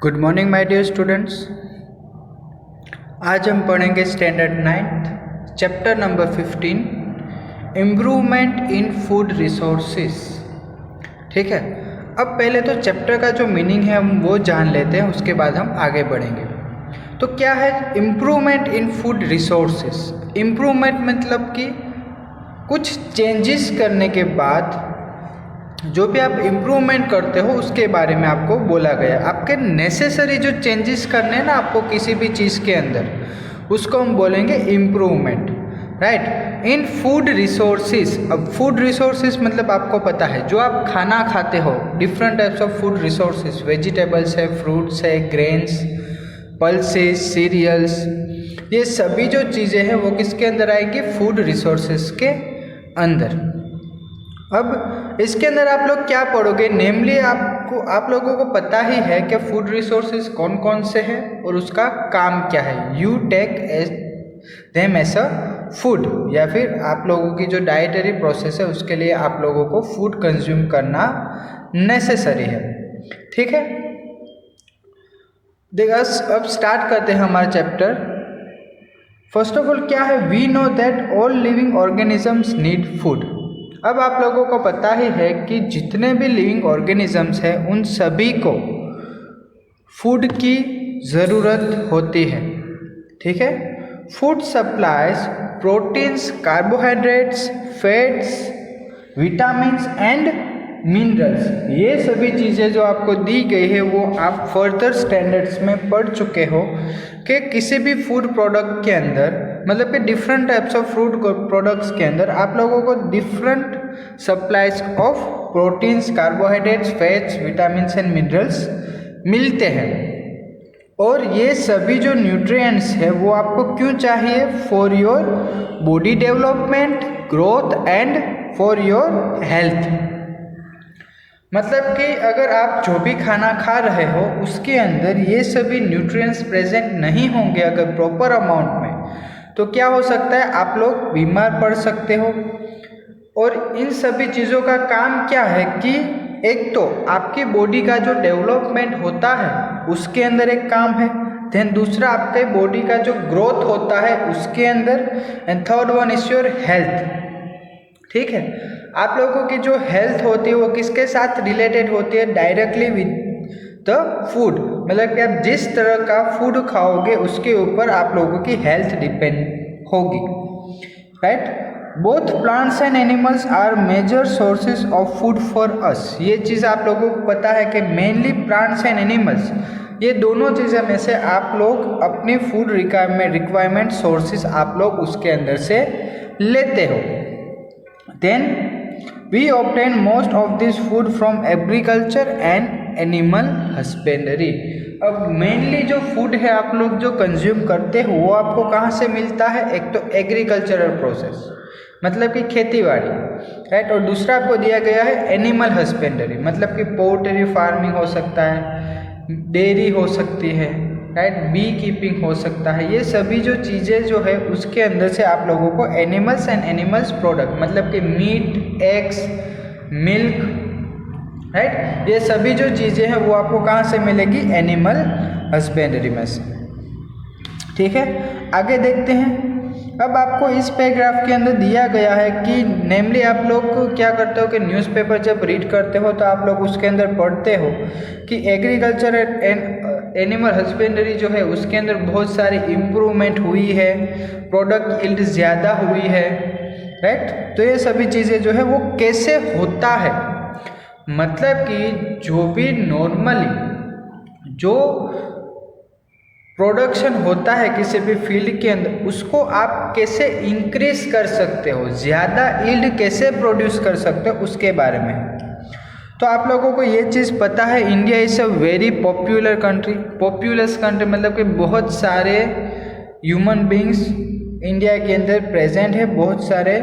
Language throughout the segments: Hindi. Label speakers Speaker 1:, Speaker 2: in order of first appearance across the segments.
Speaker 1: Good morning my dear students. आज हम पढ़ेंगे standard 9th chapter number 15 improvement in food resources. ठीक है, अब पहले तो चैप्टर का जो मीनिंग है हम वो जान लेते हैं, उसके बाद हम आगे बढ़ेंगे। तो क्या है improvement in food resources? Improvement मतलब कि कुछ चेंजेस करने के बाद जो भी आप इम्प्रूवमेंट करते हो उसके बारे में आपको बोला गया। आपके नेसेसरी जो चेंजेस करने हैं ना आपको किसी भी चीज़ के अंदर, उसको हम बोलेंगे इम्प्रूवमेंट, राइट। इन फूड रिसोर्सेज, अब फूड रिसोर्सेज मतलब आपको पता है जो आप खाना खाते हो, different types of food resources, vegetables है, फ्रूट्स है, ग्रेन्स, पल्सेस, सीरियल्स, ये सभी जो चीज़ें हैं वो किसके अंदर आएंगी? फूड रिसोर्सेज के अंदर। अब इसके अंदर आप लोग क्या पढ़ोगे? नेमली आप लोगों को पता ही है कि फूड रिसोर्सेज कौन कौन से हैं और उसका काम क्या है। You take them as a food, या फिर आप लोगों की जो डाइटरी प्रोसेस है उसके लिए आप लोगों को फूड कंज्यूम करना नेसेसरी है। ठीक है, देखो अब स्टार्ट करते हैं हमारा चैप्टर। फर्स्ट ऑफ ऑल क्या है? We know that all living organisms need food. अब आप लोगों को पता ही है कि जितने भी लिविंग ऑर्गेनिजम्स हैं उन सभी को फूड की ज़रूरत होती है। ठीक है, food supplies proteins, carbohydrates, fats, vitamins and minerals. ये सभी चीज़ें जो आपको दी गई है वो आप फर्दर स्टैंडर्ड्स में पढ़ चुके हो कि किसी भी फूड प्रोडक्ट के अंदर, मतलब कि different types of food products के अंदर आप लोगों को different supplies of proteins, carbohydrates, fats, vitamins and minerals मिलते हैं। और ये सभी जो न्यूट्रिएंट्स है वो आपको क्यों चाहिए? For your body development, growth and for your health. मतलब कि अगर आप जो भी खाना खा रहे हो उसके अंदर ये सभी न्यूट्रिएंट्स प्रेजेंट नहीं होंगे अगर प्रॉपर अमाउंट में, तो क्या हो सकता है? आप लोग बीमार पड़ सकते हो। और इन सभी चीज़ों का काम क्या है कि एक तो आपकी बॉडी का जो डेवलपमेंट होता है उसके अंदर एक काम है, देन दूसरा आपके बॉडी का जो ग्रोथ होता है उसके अंदर, and third one is your health. ठीक है, आप लोगों की जो हेल्थ होती है वो किसके साथ रिलेटेड होती है? Directly with the food. मतलब कि आप जिस तरह का फूड खाओगे उसके ऊपर आप लोगों की हेल्थ डिपेंड होगी, right. Both plants and animals are major sources of food for us. ये चीज़ आप लोगों को पता है कि मेनली प्लांट्स एंड एनिमल्स, ये दोनों चीज़ें में से आप लोग अपनी फूड रिक्वायरमेंट सोर्सेज आप लोग उसके अंदर से लेते हो। Then we obtain most of this food from agriculture and animal husbandry. अब मेनली जो फूड है आप लोग जो कंज्यूम करते हो वो आपको कहाँ से मिलता है? एक तो एग्रीकल्चरल प्रोसेस मतलब कि खेती-बाड़ी, राइट। और दूसरा आपको दिया गया है एनिमल हस्बेंडरी, मतलब कि पोल्ट्री फार्मिंग हो सकता है, डेयरी हो सकती है, राइट, बी कीपिंग हो सकता है। ये सभी जो चीज़ें जो है उसके अंदर से आप लोगों को एनिमल्स एंड एनिमल्स प्रोडक्ट, मतलब कि मीट, एग्स, मिल्क, राइट, ये सभी जो चीज़ें हैं वो आपको कहाँ से मिलेगी? एनिमल हस्बेंडरी में से। ठीक है, आगे देखते हैं। अब आपको इस पैराग्राफ के अंदर दिया गया है कि नेमली आप लोग क्या करते हो कि न्यूज़पेपर जब रीड करते हो तो आप लोग उसके अंदर पढ़ते हो कि एग्रीकल्चर एंड एनिमल हस्बेंडरी जो है उसके अंदर बहुत सारी इम्प्रूवमेंट हुई है, प्रोडक्ट यील्ड ज़्यादा हुई है, राइट। तो ये सभी चीज़ें जो है वो कैसे होता है? मतलब कि जो भी नॉर्मली जो प्रोडक्शन होता है किसी भी फील्ड के अंदर उसको आप कैसे इंक्रीज कर सकते हो, ज़्यादा यील्ड कैसे प्रोड्यूस कर सकते हो उसके बारे में। तो आप लोगों को ये चीज़ पता है, India is a very popular country. Populace country मतलब कि बहुत सारे ह्यूमन बींग्स इंडिया के अंदर प्रेजेंट है, बहुत सारे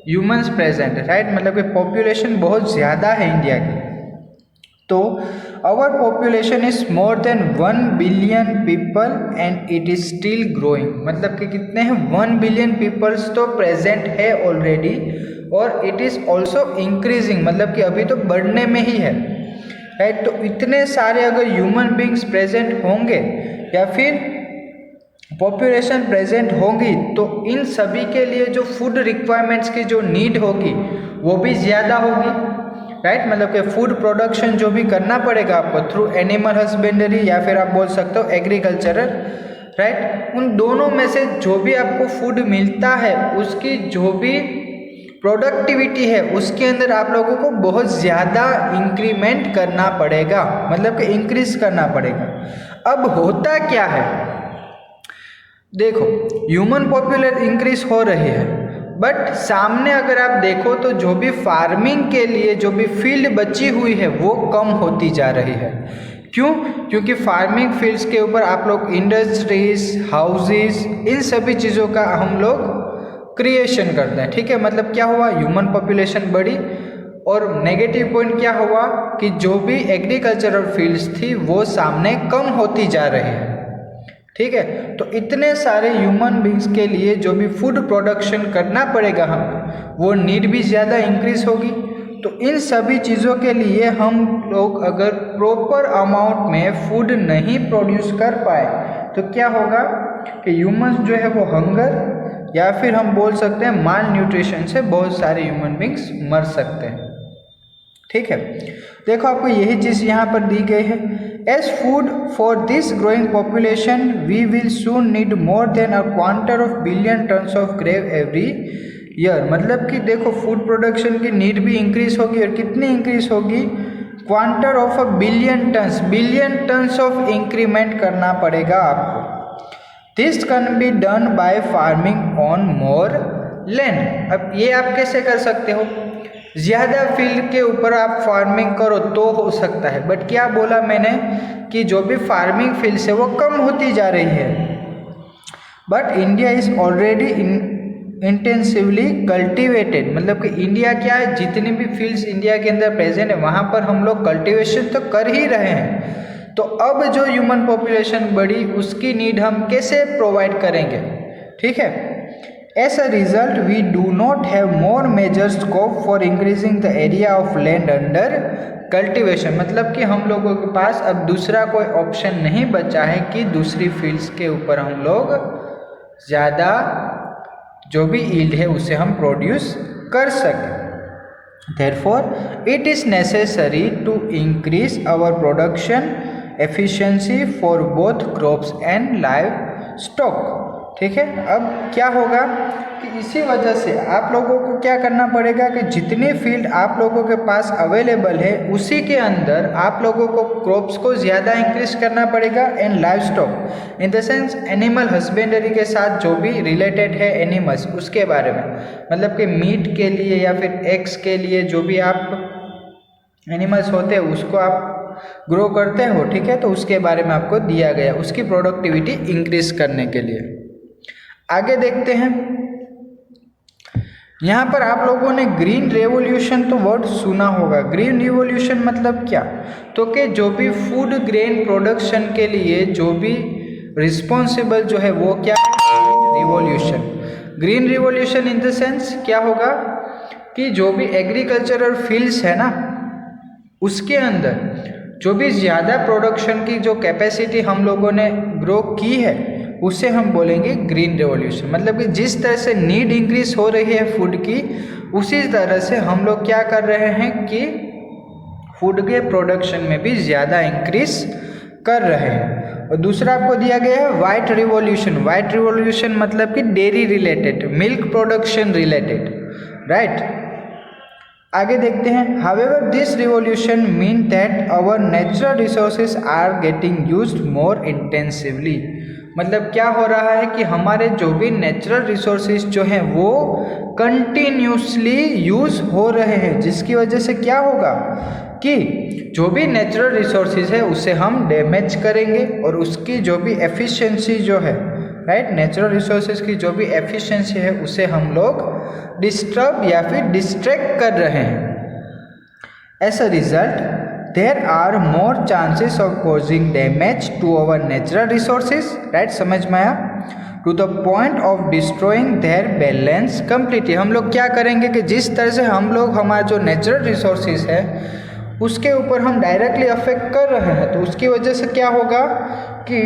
Speaker 1: ह्यूमंस प्रेजेंट है, राइट। मतलब कि पॉपुलेशन बहुत ज़्यादा है इंडिया की। तो our population is more than 1 billion people and it is still growing. मतलब कि कितने हैं? 1 बिलियन पीपल्स तो प्रेजेंट है ऑलरेडी और इट इज़ ऑल्सो इंक्रीजिंग, मतलब कि अभी तो बढ़ने में ही है। राइट। तो इतने सारे अगर ह्यूमन बींग्स प्रेजेंट होंगे या फिर पॉपुलेशन प्रेजेंट होगी तो इन सभी के लिए जो फूड रिक्वायरमेंट्स की जो नीड होगी वो भी ज़्यादा होगी, राइट। मतलब कि फूड प्रोडक्शन जो भी करना पड़ेगा आपको थ्रू एनिमल हस्बेंडरी या फिर आप बोल सकते हो एग्रीकल्चरल, राइट। उन दोनों में से जो भी आपको फूड मिलता है उसकी जो भी प्रोडक्टिविटी है उसके अंदर आप लोगों को बहुत ज़्यादा इंक्रीमेंट करना पड़ेगा, मतलब कि इंक्रीज करना पड़ेगा। अब होता क्या है, देखो ह्यूमन पॉपुलेशन इंक्रीज हो रही है बट सामने अगर आप देखो तो जो भी फार्मिंग के लिए जो भी फील्ड बची हुई है वो कम होती जा रही है। क्यों? क्योंकि फार्मिंग फील्ड्स के ऊपर आप लोग इंडस्ट्रीज, हाउसेस, इन सभी चीज़ों का हम लोग क्रिएशन करते हैं, ठीक है। मतलब क्या हुआ, ह्यूमन पॉपुलेशन बढ़ी और नेगेटिव पॉइंट क्या हुआ कि जो भी एग्रीकल्चरल फील्ड्स थी वो सामने कम होती जा रही है, ठीक है। तो इतने सारे ह्यूमन बींग्स के लिए जो भी फूड प्रोडक्शन करना पड़ेगा हमें वो नीड भी ज़्यादा इंक्रीज होगी। तो इन सभी चीज़ों के लिए हम लोग अगर प्रॉपर अमाउंट में फूड नहीं प्रोड्यूस कर पाए तो क्या होगा कि ह्यूमंस जो है वो हंगर या फिर हम बोल सकते हैं माल न्यूट्रिशन से बहुत सारे ह्यूमन बींग्स मर सकते हैं, ठीक है। देखो आपको यही चीज़ यहाँ पर दी गई है, as food for this growing population we will soon need more than a quarter of billion tonnes of grain every year. मतलब कि देखो फूड प्रोडक्शन की नीड भी इंक्रीज होगी और कितनी इंक्रीज होगी, quarter of a billion tonnes of increment करना पड़ेगा आपको। This can be done by farming on more land. अब ये आप कैसे कर सकते हो, ज़्यादा फील्ड के ऊपर आप फार्मिंग करो तो हो सकता है, बट क्या बोला मैंने कि जो भी फार्मिंग फील्ड है वो कम होती जा रही है। But India is already intensively cultivated, मतलब कि इंडिया क्या है, जितनी भी फील्ड्स इंडिया के अंदर प्रेजेंट है वहाँ पर हम लोग कल्टिवेशन तो कर ही रहे हैं। तो अब जो ह्यूमन पॉपुलेशन बढ़ी उसकी नीड हम कैसे प्रोवाइड करेंगे, ठीक है। As a result we do not have more major scope for increasing the area of land under cultivation. मतलब कि हम लोगों के पास अब दूसरा कोई ऑप्शन नहीं बचा है कि दूसरी फील्ड्स के ऊपर हम लोग ज़्यादा जो भी यील्ड है उसे हम प्रोड्यूस कर सकें। Therefore, it is necessary to increase our production efficiency for both crops and livestock, ठीक है। अब क्या होगा कि इसी वजह से आप लोगों को क्या करना पड़ेगा कि जितनी फील्ड आप लोगों के पास अवेलेबल है उसी के अंदर आप लोगों को क्रॉप्स को ज़्यादा इंक्रीज करना पड़ेगा and live stock in the sense animal husbandry के साथ जो भी रिलेटेड है एनिमल्स उसके बारे में, मतलब कि मीट के लिए या फिर एग्स के लिए जो भी आप एनिमल्स होते हैं उसको आप ग्रो करते हो, ठीक है। तो उसके बारे में आपको दिया गया उसकी प्रोडक्टिविटी इंक्रीज करने के लिए। आगे देखते हैं, यहाँ पर आप लोगों ने ग्रीन रेवोल्यूशन तो वर्ड सुना होगा। ग्रीन रिवोल्यूशन मतलब क्या, तो कि जो भी फूड ग्रेन प्रोडक्शन के लिए जो भी रिस्पॉन्सिबल जो है वो क्या है, revolution. Green revolution in the sense क्या होगा कि जो भी एग्रीकल्चरल फील्ड्स है ना उसके अंदर जो भी ज़्यादा प्रोडक्शन की जो कैपेसिटी हम लोगों ने ग्रो की है उसे हम बोलेंगे ग्रीन रेवोल्यूशन। मतलब कि जिस तरह से नीड इंक्रीज हो रही है फूड की उसी तरह से हम लोग क्या कर रहे हैं कि फूड के प्रोडक्शन में भी ज़्यादा इंक्रीज कर रहे हैं। और दूसरा आपको दिया गया है वाइट रिवोल्यूशन। वाइट रिवोल्यूशन मतलब कि dairy related, milk production related, right. आगे देखते हैं, however this revolution mean that our natural resources are getting used more intensively. मतलब क्या हो रहा है कि हमारे जो भी नेचुरल रिसोर्सेज जो हैं वो कंटिन्यूसली यूज़ हो रहे हैं, जिसकी वजह से क्या होगा कि जो भी नेचुरल रिसोर्सेज है उसे हम डैमेज करेंगे और उसकी जो भी एफिशिएंसी जो है, राइट, नेचुरल रिसोर्सेज की जो भी एफिशिएंसी है उसे हम लोग डिस्टर्ब या फिर डिस्ट्रैक्ट कर रहे हैं। As a result there are more chances of causing damage to our natural resources, right, समझ में आया, to the point of destroying their balance completely. हम लोग क्या करेंगे कि जिस तरह से हम लोग हमारे जो नेचुरल रिसोर्सेज है उसके ऊपर हम डायरेक्टली अफेक्ट कर रहे हैं, तो उसकी वजह से क्या होगा कि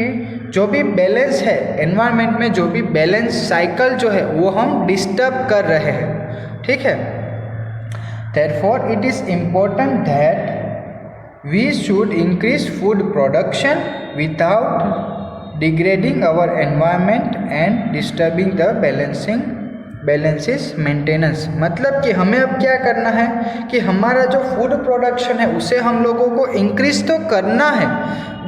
Speaker 1: जो भी बैलेंस है एनवायरनमेंट में, जो भी बैलेंस साइकिल जो है वो हम डिस्टर्ब कर रहे हैं, ठीक है। Therefore it is important that we should increase food production without degrading our environment and disturbing the balances maintenance. मतलब कि हमें अब क्या करना है कि हमारा जो फूड प्रोडक्शन है उसे हम लोगों को इंक्रीज तो करना है,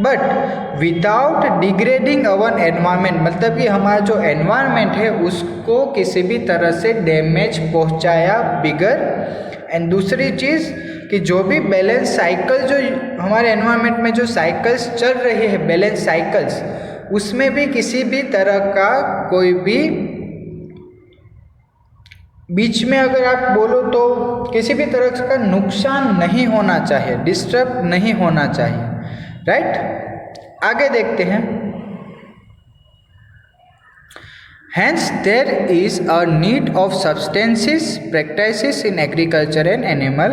Speaker 1: but without degrading our environment, मतलब कि हमारा जो एनवायरनमेंट है उसको किसी भी तरह से डैमेज पहुंचाया बिगर। एंड दूसरी चीज़ कि जो भी बैलेंस साइकिल जो हमारे एनवायरनमेंट में जो साइकिल्स चल रही है, बैलेंस साइकिल्स, उसमें भी किसी भी तरह का कोई भी बीच में अगर आप बोलो तो किसी भी तरह का नुकसान नहीं होना चाहिए, डिस्टर्ब नहीं होना चाहिए, राइट। आगे देखते हैं। Hence there is a need of substances practices in agriculture and animal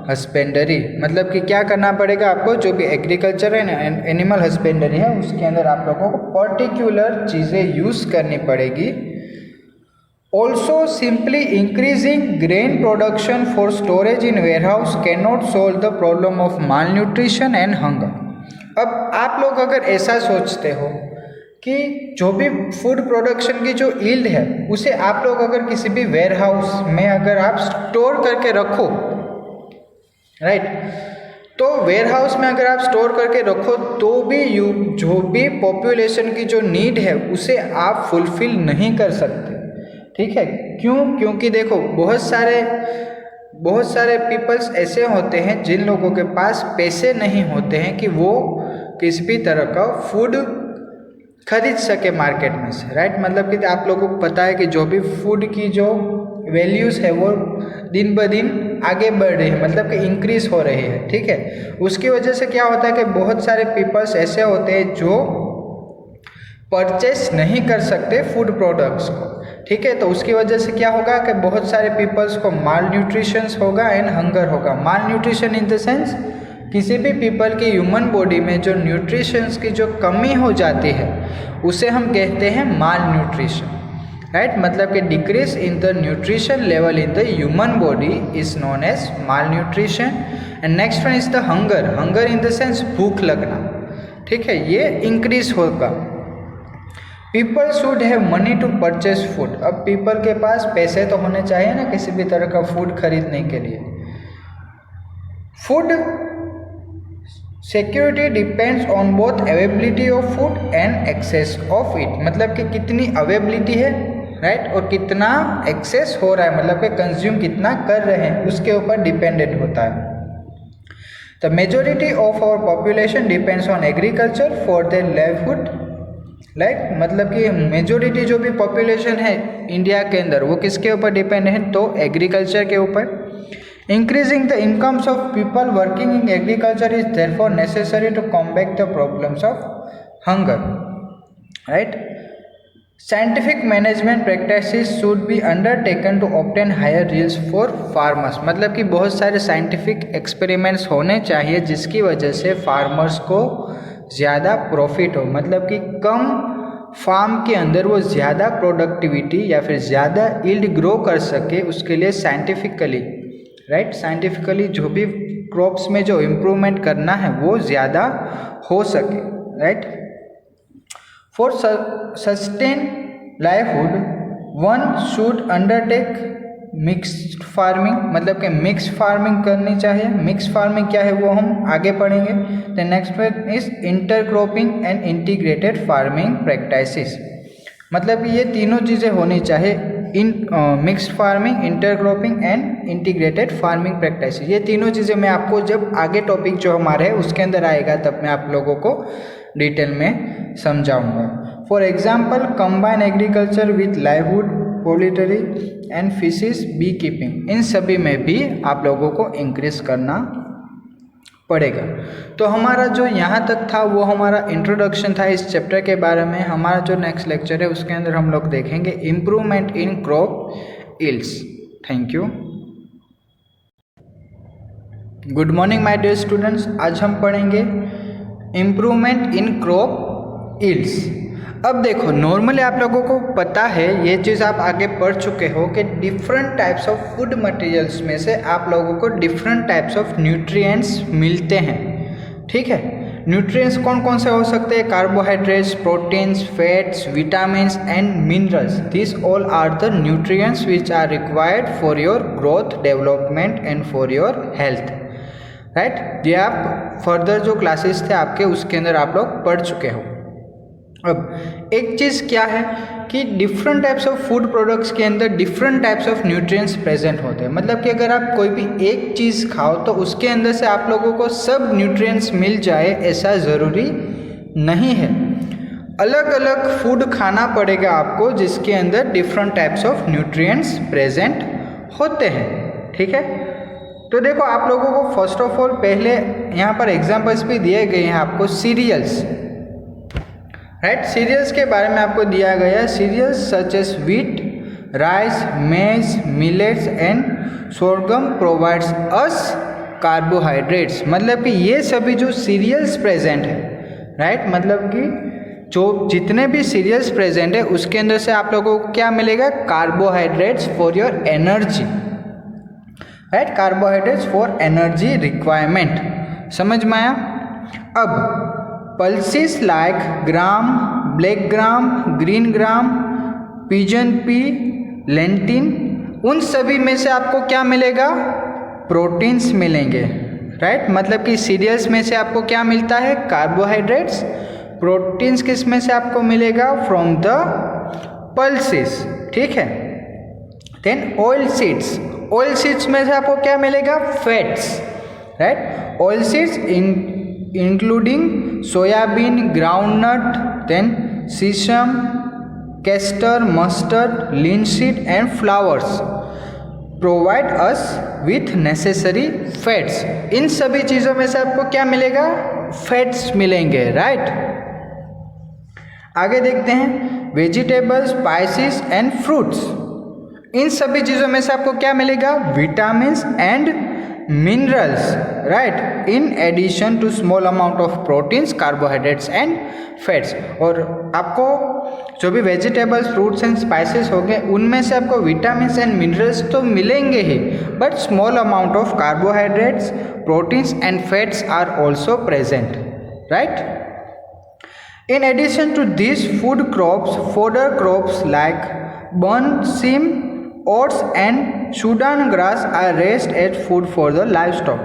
Speaker 1: husbandry। मतलब कि क्या करना पड़ेगा आपको, जो भी एग्रीकल्चर एंड एनिमल हस्बेंडरी है उसके अंदर आप लोगों को पर्टिकुलर चीज़ें यूज़ करनी पड़ेगी। Also simply increasing grain production for storage in warehouse cannot solve the problem of malnutrition and hunger। अब आप लोग अगर ऐसा सोचते हो कि जो भी फूड प्रोडक्शन की जो यील्ड है उसे आप लोग अगर किसी भी वेयर हाउस में अगर आप स्टोर करके रखो, राइट, तो वेयर हाउस में अगर आप स्टोर करके रखो तो भी जो भी पॉपुलेशन की जो नीड है उसे आप फुलफिल नहीं कर सकते, ठीक है। क्यों? क्योंकि देखो बहुत सारे पीपल्स ऐसे होते हैं जिन लोगों के पास पैसे नहीं होते हैं कि वो किसी भी तरह का फूड खरीद सके मार्केट में से, राइट। मतलब कि आप लोगों को पता है कि जो भी फूड की जो वैल्यूज़ है वो दिन ब दिन आगे बढ़ रही है, मतलब कि इंक्रीज हो रही है, ठीक है। उसकी वजह से क्या होता है कि बहुत सारे पीपल्स ऐसे होते हैं जो परचेस नहीं कर सकते फूड प्रोडक्ट्स को, ठीक है। तो उसकी वजह से क्या होगा कि बहुत सारे पीपल्स को माल न्यूट्रिशंस होगा एंड हंगर होगा। माल न्यूट्रिशन इन द सेंस किसी भी पीपल की ह्यूमन बॉडी में जो न्यूट्रिशंस की जो कमी हो जाती है उसे हम कहते हैं माल न्यूट्रिशन, राइट। मतलब कि decrease in the nutrition level in the human body is known as malnutrition. And next one is the hunger. Hunger in the sense भूख लगना, ठीक है, ये इंक्रीज होगा। People should have money to purchase food. अब पीपल के पास पैसे तो होने चाहिए ना किसी भी तरह का फूड खरीदने के लिए। Food security depends on both availability of food and access of it. मतलब कि कितनी अवेलेबिलिटी है, राइट, और कितना एक्सेस हो रहा है, मतलब कि कंज्यूम कितना कर रहे हैं उसके ऊपर डिपेंडेंट होता है। The majority of our population depends on agriculture for their livelihood, right. मतलब कि मेजोरिटी जो भी पॉपुलेशन है इंडिया के अंदर वो किसके ऊपर डिपेंड है, तो एग्रीकल्चर के ऊपर। Increasing the incomes of people working in agriculture is therefore necessary to combat the problems of hunger, right? Scientific management practices should be undertaken to obtain higher yields for farmers। मतलब कि बहुत सारे साइंटिफिक एक्सपेरिमेंट्स होने चाहिए जिसकी वजह से फार्मर्स को ज़्यादा प्रॉफिट हो, मतलब कि कम फार्म के अंदर वो ज़्यादा प्रोडक्टिविटी या फिर ज़्यादा यील्ड ग्रो कर सके। उसके लिए साइंटिफिकली, राइट, साइंटिफिकली जो भी क्रॉप्स में जो इम्प्रूवमेंट करना है वो ज़्यादा हो सके, right. For sustain livelihood one should undertake mixed farming. मतलब कि मिक्स फार्मिंग करनी चाहिए। मिक्स फार्मिंग क्या है वो हम आगे पढ़ेंगे। The next one is intercropping and integrated farming practices. मतलब कि ये तीनों चीज़ें होनी चाहिए, in mixed farming, intercropping and integrated farming practices. ये तीनों चीज़ें मैं आपको जब आगे टॉपिक जो हमारे है उसके अंदर आएगा तब मैं आप लोगों को डिटेल में समझाऊंगा। For example combine agriculture with livelihood, poultry and fishes, bee keeping, इन सभी में भी आप लोगों को इंक्रीज करना पड़ेगा। तो हमारा जो यहाँ तक था वो हमारा इंट्रोडक्शन था इस चैप्टर के बारे में। हमारा जो नेक्स्ट लेक्चर है उसके अंदर हम लोग देखेंगे improvement in crop yields. Thank you. Good morning my dear students. आज हम पढ़ेंगे इम्प्रूवमेंट इन क्रॉप यील्ड्स। अब देखो, नॉर्मली आप लोगों को पता है, ये चीज़ आप आगे पढ़ चुके हो कि different types of food materials में से आप लोगों को डिफरेंट टाइप्स ऑफ न्यूट्रिएंट्स मिलते हैं। ठीक है, न्यूट्रिएंट्स कौन कौन से हो सकते हैं? Carbohydrates, proteins, fats, vitamins and minerals. This all are the nutrients which are required for your growth, development and for your health. Right, ये आप फर्दर जो क्लासेस थे आपके, उसके अंदर आप लोग पढ़ चुके हो। अब एक चीज़ क्या है कि different types of food products के अंदर different types of nutrients present होते हैं। मतलब कि अगर आप कोई भी एक चीज़ खाओ तो उसके अंदर से आप लोगों को सब न्यूट्रिएंट्स मिल जाए, ऐसा ज़रूरी नहीं है। अलग अलग फूड खाना पड़ेगा आपको जिसके अंदर different types of nutrients present होते हैं। ठीक है, तो देखो आप लोगों को फर्स्ट ऑफ ऑल पहले यहाँ पर एग्जाम्पल्स भी दिए गए हैं आपको सीरियल्स। राइट, सीरियल्स के बारे में आपको दिया गया है। Cereals such as wheat, rice, maize, millets and sorghum provides us carbohydrates. मतलब कि ये सभी जो सीरियल्स प्रेजेंट है, राइट, मतलब कि जो जितने भी सीरियल्स प्रेजेंट है उसके अंदर से आप लोगों को क्या मिलेगा? Carbohydrates for your energy. Right, carbohydrates for energy requirement. समझ में आया? अब pulses like gram, black gram, green gram, pigeon pea, lentil, उन सभी में से आपको क्या मिलेगा? प्रोटीन्स मिलेंगे। राइट, मतलब कि सीरियल्स में से आपको क्या मिलता है? कार्बोहाइड्रेट्स। प्रोटीन्स किस में से आपको मिलेगा? From the pulses. ठीक है, then oil seeds. Oil seeds में से आपको क्या मिलेगा? Fats. Right, oil seeds including soybean, groundnut, then sesame, castor, mustard, linseed and flowers provide us with necessary fats. इन सभी चीज़ों में से आपको क्या मिलेगा? फैट्स मिलेंगे। राइट, आगे देखते हैं वेजिटेबल्स, स्पाइसेस एंड फ्रूट्स। इन सभी चीज़ों में से आपको क्या मिलेगा? Vitamins and minerals. Right, in addition to small amount of proteins, carbohydrates and fats. और आपको जो भी वेजिटेबल्स, फ्रूट्स एंड स्पाइसेस हो गए, उनमें से आपको विटामिन्स एंड मिनरल्स तो मिलेंगे ही, but small amount of carbohydrates, proteins and fats are also present. Right, in addition to these food crops, fodder crops like burnt seam, oats and Sudan grass are raised as food for the livestock।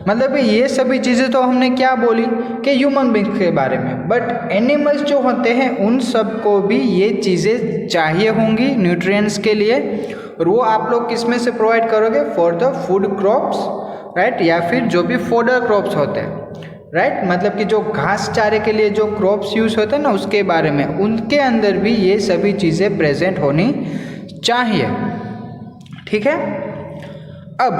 Speaker 1: मतलब ये सभी चीज़ें तो हमने क्या बोली कि ह्यूमन बींग्स के बारे में, बट एनिमल्स जो होते हैं उन सब को भी ये चीज़ें चाहिए होंगी न्यूट्रिएंट्स के लिए, और वो आप लोग किस में से प्रोवाइड करोगे? For the food crops. Right, या फिर जो भी फोडर क्रॉप्स होते हैं। राइट, मतलब कि जो घास चारे के लिए जो क्रॉप्स यूज होते हैं ना, उसके बारे में, उनके अंदर भी ये सभी चीज़ें प्रेजेंट होनी चाहिए। ठीक है, अब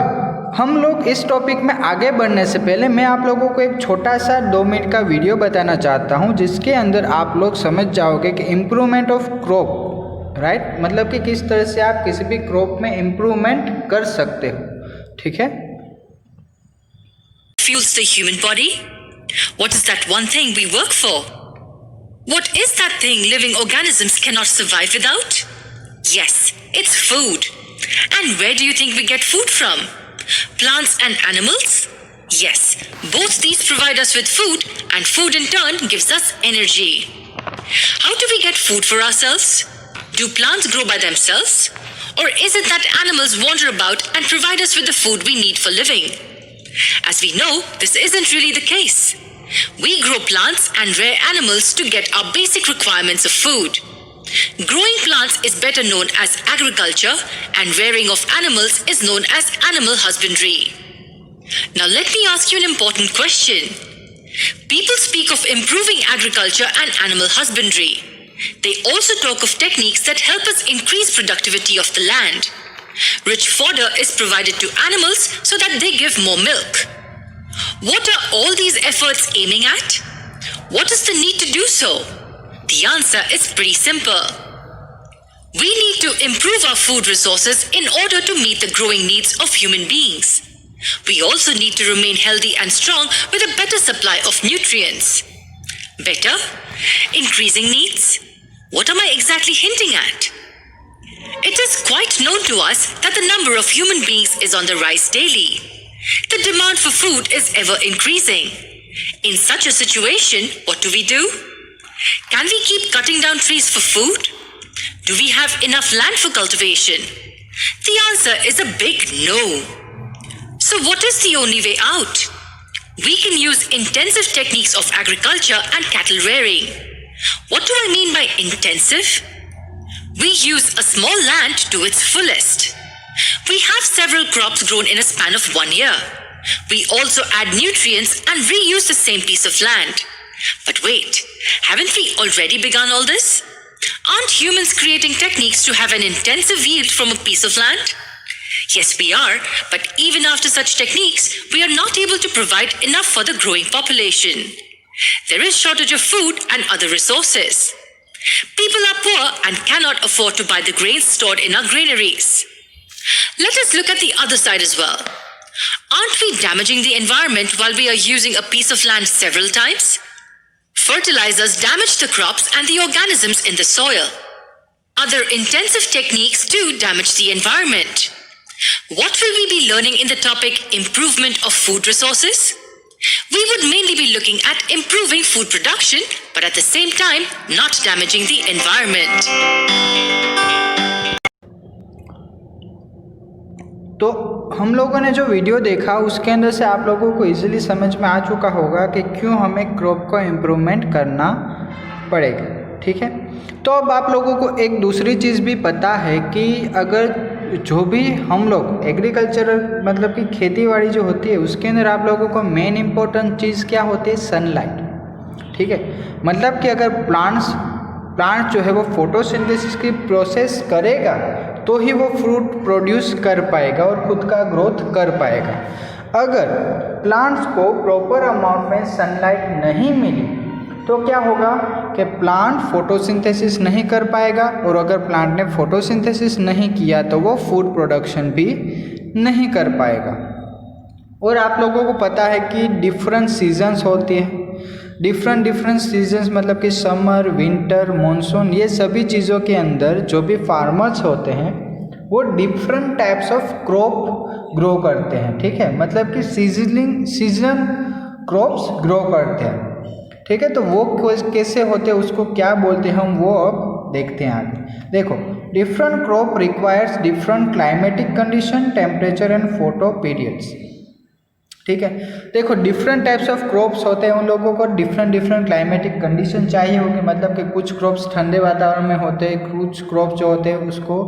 Speaker 1: हम लोग इस टॉपिक में आगे बढ़ने से पहले मैं आप लोगों को एक छोटा सा 2 मिनट का वीडियो बताना चाहता हूँ, जिसके अंदर आप लोग समझ जाओगे कि इम्प्रूवमेंट ऑफ क्रॉप। राइट, मतलब कि किस तरह से आप किसी भी क्रॉप में इम्प्रूवमेंट कर सकते हो। ठीक है,
Speaker 2: fuels the human body? What is that one thing we work for? What is that thing living organisms cannot survive without? Yes, it's food. And where do you think we get food from? Plants and animals? Yes, both these provide us with food, and food in turn gives us energy. How do we get food for ourselves? Do plants grow by themselves? Or is it that animals wander about and provide us with the food we need for living? As we know, this isn't really the case. We grow plants and rear animals to get our basic requirements of food. Growing plants is better known as agriculture, and rearing of animals is known as animal husbandry. Now let me ask you an important question. People speak of improving agriculture and animal husbandry. They also talk of techniques that help us increase productivity of the land. Rich fodder is provided to animals so that they give more milk. What are all these efforts aiming at? What is the need to do so? The answer is pretty simple. We need to improve our food resources in order to meet the growing needs of human beings. We also need to remain healthy and strong with a better supply of nutrients. Better? Increasing needs? What am I exactly hinting at? It is quite known to us that the number of human beings is on the rise daily. The demand for food is ever increasing. In such a situation, what do? Can we keep cutting down trees for food? Do we have enough land for cultivation? The answer is a big no. So what is the only way out? We can use intensive techniques of agriculture and cattle rearing. What do I mean by intensive? We use a small land to its fullest. We have several crops grown in a span of 1 year. We also add nutrients and reuse the same piece of land. But wait, haven't we already begun all this? Aren't humans creating techniques to have an intensive yield from a piece of land? Yes, we are, but even after such techniques, we are not able to provide enough for the growing population. There is shortage of food and other resources. People are poor and cannot afford to buy the grains stored in our granaries. Let us look at the other side as well. Aren't we damaging the environment while we are using a piece of land several times? Fertilizers damage the crops and the organisms in the soil. Other intensive techniques too damage the environment. What will we be learning in the topic improvement of food resources? We would mainly be looking at improving food production, but at the same time, not damaging the environment.
Speaker 1: तो हम लोगों ने जो वीडियो देखा उसके अंदर से आप लोगों को इजीली समझ में आ चुका होगा कि क्यों हमें क्रॉप को इम्प्रूवमेंट करना पड़ेगा, ठीक है। तो अब आप लोगों को एक दूसरी चीज़ भी पता है कि अगर जो भी हम लोग एग्रीकल्चरल मतलब कि खेतीबाड़ी जो होती है उसके अंदर आप लोगों को मेन इम्पोर्टेंट चीज़ क्या होती है, सनलाइट, ठीक है। मतलब कि अगर प्लांट जो है वो फोटोसिंथेसिस की प्रोसेस करेगा तो ही वो फ्रूट प्रोड्यूस कर पाएगा और खुद का ग्रोथ कर पाएगा। अगर प्लांट्स को प्रॉपर अमाउंट में सनलाइट नहीं मिली तो क्या होगा कि प्लांट फोटोसिंथेसिस नहीं कर पाएगा, और अगर प्लांट ने फोटोसिंथेसिस नहीं किया तो वो फूड प्रोडक्शन भी नहीं कर पाएगा। और आप लोगों को पता है कि डिफरेंट सीजन्स होती हैं, डिफरेंट सीजन्स मतलब कि समर, विंटर, मानसून, ये सभी चीज़ों के अंदर जो भी फार्मर्स होते हैं वो different types of crop grow करते हैं, ठीक है। मतलब कि सीजन क्रॉप्स ग्रो करते हैं, ठीक है। तो वो कैसे होते हैं, उसको क्या बोलते हैं हम, वो अब देखते हैं आगे। देखो, different crop requires different climatic condition, temperature and photo periods, ठीक है। देखो, डिफरेंट टाइप्स ऑफ क्रॉप्स होते हैं, उन लोगों को डिफरेंट क्लाइमेटिक कंडीशन चाहिए होगी। मतलब कि कुछ क्रॉप्स ठंडे वातावरण में होते हैं, कुछ क्रॉप्स जो होते हैं उसको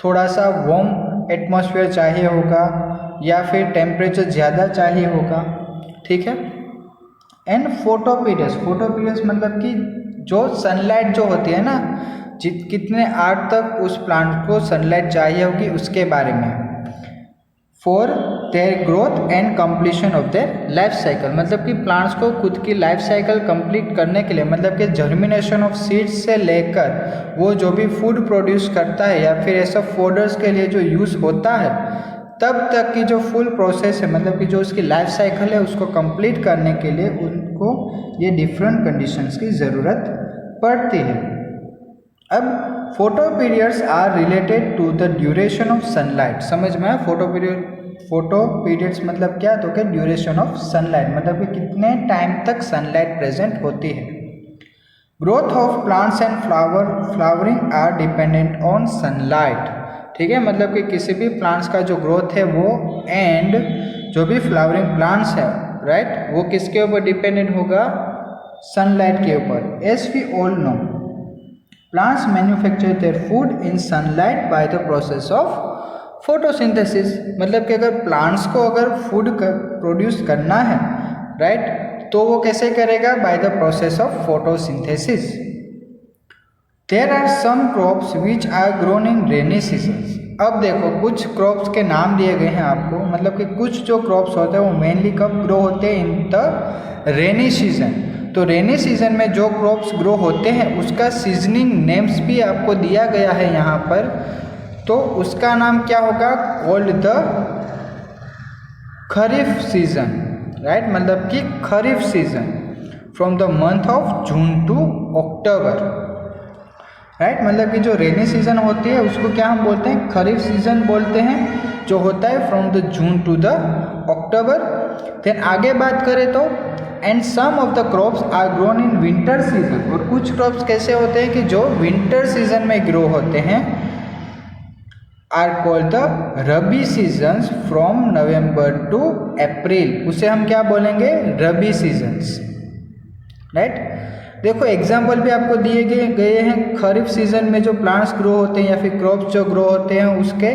Speaker 1: थोड़ा सा वार्म एटमॉस्फेयर चाहिए होगा या फिर टेम्परेचर ज़्यादा चाहिए होगा, ठीक है। एंड फोटो पीरियड्स मतलब कि जो सनलाइट जो होती है ना, कितने आवर तक उस प्लांट को सनलाइट चाहिए होगी उसके बारे में। For their growth and completion of their life cycle, मतलब कि प्लांट्स को खुद की लाइफ साइकिल कंप्लीट करने के लिए, मतलब कि जर्मिनेशन ऑफ सीड्स से लेकर वो जो भी फूड प्रोड्यूस करता है या फिर ऐसा फोडर्स के लिए जो यूज़ होता है तब तक की जो फुल प्रोसेस है, मतलब कि जो उसकी लाइफ साइकिल है उसको कंप्लीट करने के लिए उनको ये डिफरेंट कंडीशंस की ज़रूरत पड़ती है। अब photoperiods are related to the duration of sunlight, समझ में आया। फोटो पीरियड्स मतलब क्या, तो क्या ड्यूरेशन ऑफ सनलाइट, मतलब कि कितने टाइम तक सनलाइट प्रेजेंट होती है। Growth of plants and flowering are dependent on sunlight, ठीक है। मतलब कि किसी भी प्लांट्स का जो ग्रोथ है वो एंड जो भी फ्लावरिंग प्लांट्स है, राइट, वो किसके ऊपर डिपेंडेंट होगा, सनलाइट के ऊपर। As we all know, plants manufacture their food in sunlight by the process of photosynthesis, मतलब कि अगर प्लांट्स को अगर फूड प्रोड्यूस करना है, राइट, तो वो कैसे करेगा, by the process of photosynthesis. There are some crops which are grown in rainy seasons. अब देखो, कुछ क्रॉप्स के नाम दिए गए हैं आपको, मतलब कि कुछ जो क्रॉप्स होते हैं वो मेनली कब ग्रो होते हैं, इन द रेनी सीजन। तो रेनी सीजन में जो क्रॉप्स ग्रो होते हैं उसका सीजनिंग नेम्स भी आपको दिया गया है यहाँ पर। तो उसका नाम क्या होगा, called the kharif season, right, मतलब कि kharif season from the month of June to October, right, मतलब कि जो रेनी सीजन होती है उसको क्या हम बोलते हैं, खरीफ सीजन बोलते हैं, जो होता है from the June to the October. Then आगे बात करें तो and some of the crops are grown in winter season, और कुछ क्रॉप्स कैसे होते हैं कि जो विंटर सीजन में ग्रो होते हैं, are called the rabi seasons from November to April, उसे हम क्या बोलेंगे, रबी सीजन्स, राइट। देखो एग्जाम्पल भी आपको दिए गए हैं खरीफ सीजन में जो प्लांट्स ग्रो होते हैं या फिर क्रॉप्स जो ग्रो होते हैं उसके,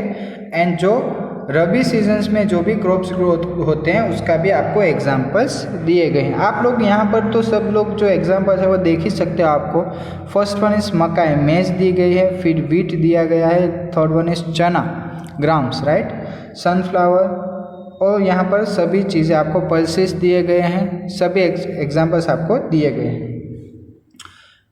Speaker 1: एंड जो रबी सीजन्स में जो भी क्रॉप्स ग्रो होते हैं उसका भी आपको एग्जाम्पल्स दिए गए हैं। आप लोग यहाँ पर तो सब लोग जो एग्जाम्पल्स है वो देख ही सकते हो आपको। फर्स्ट वन इज मकाई, मेज दी गई है, फिर वीट दिया गया है, थर्ड वन इज चना, ग्राम्स, राइट, सनफ्लावर, और यहाँ पर सभी चीज़ें आपको पल्सेस दिए गए हैं, सभी एग्जाम्पल्स आपको दिए गए हैं।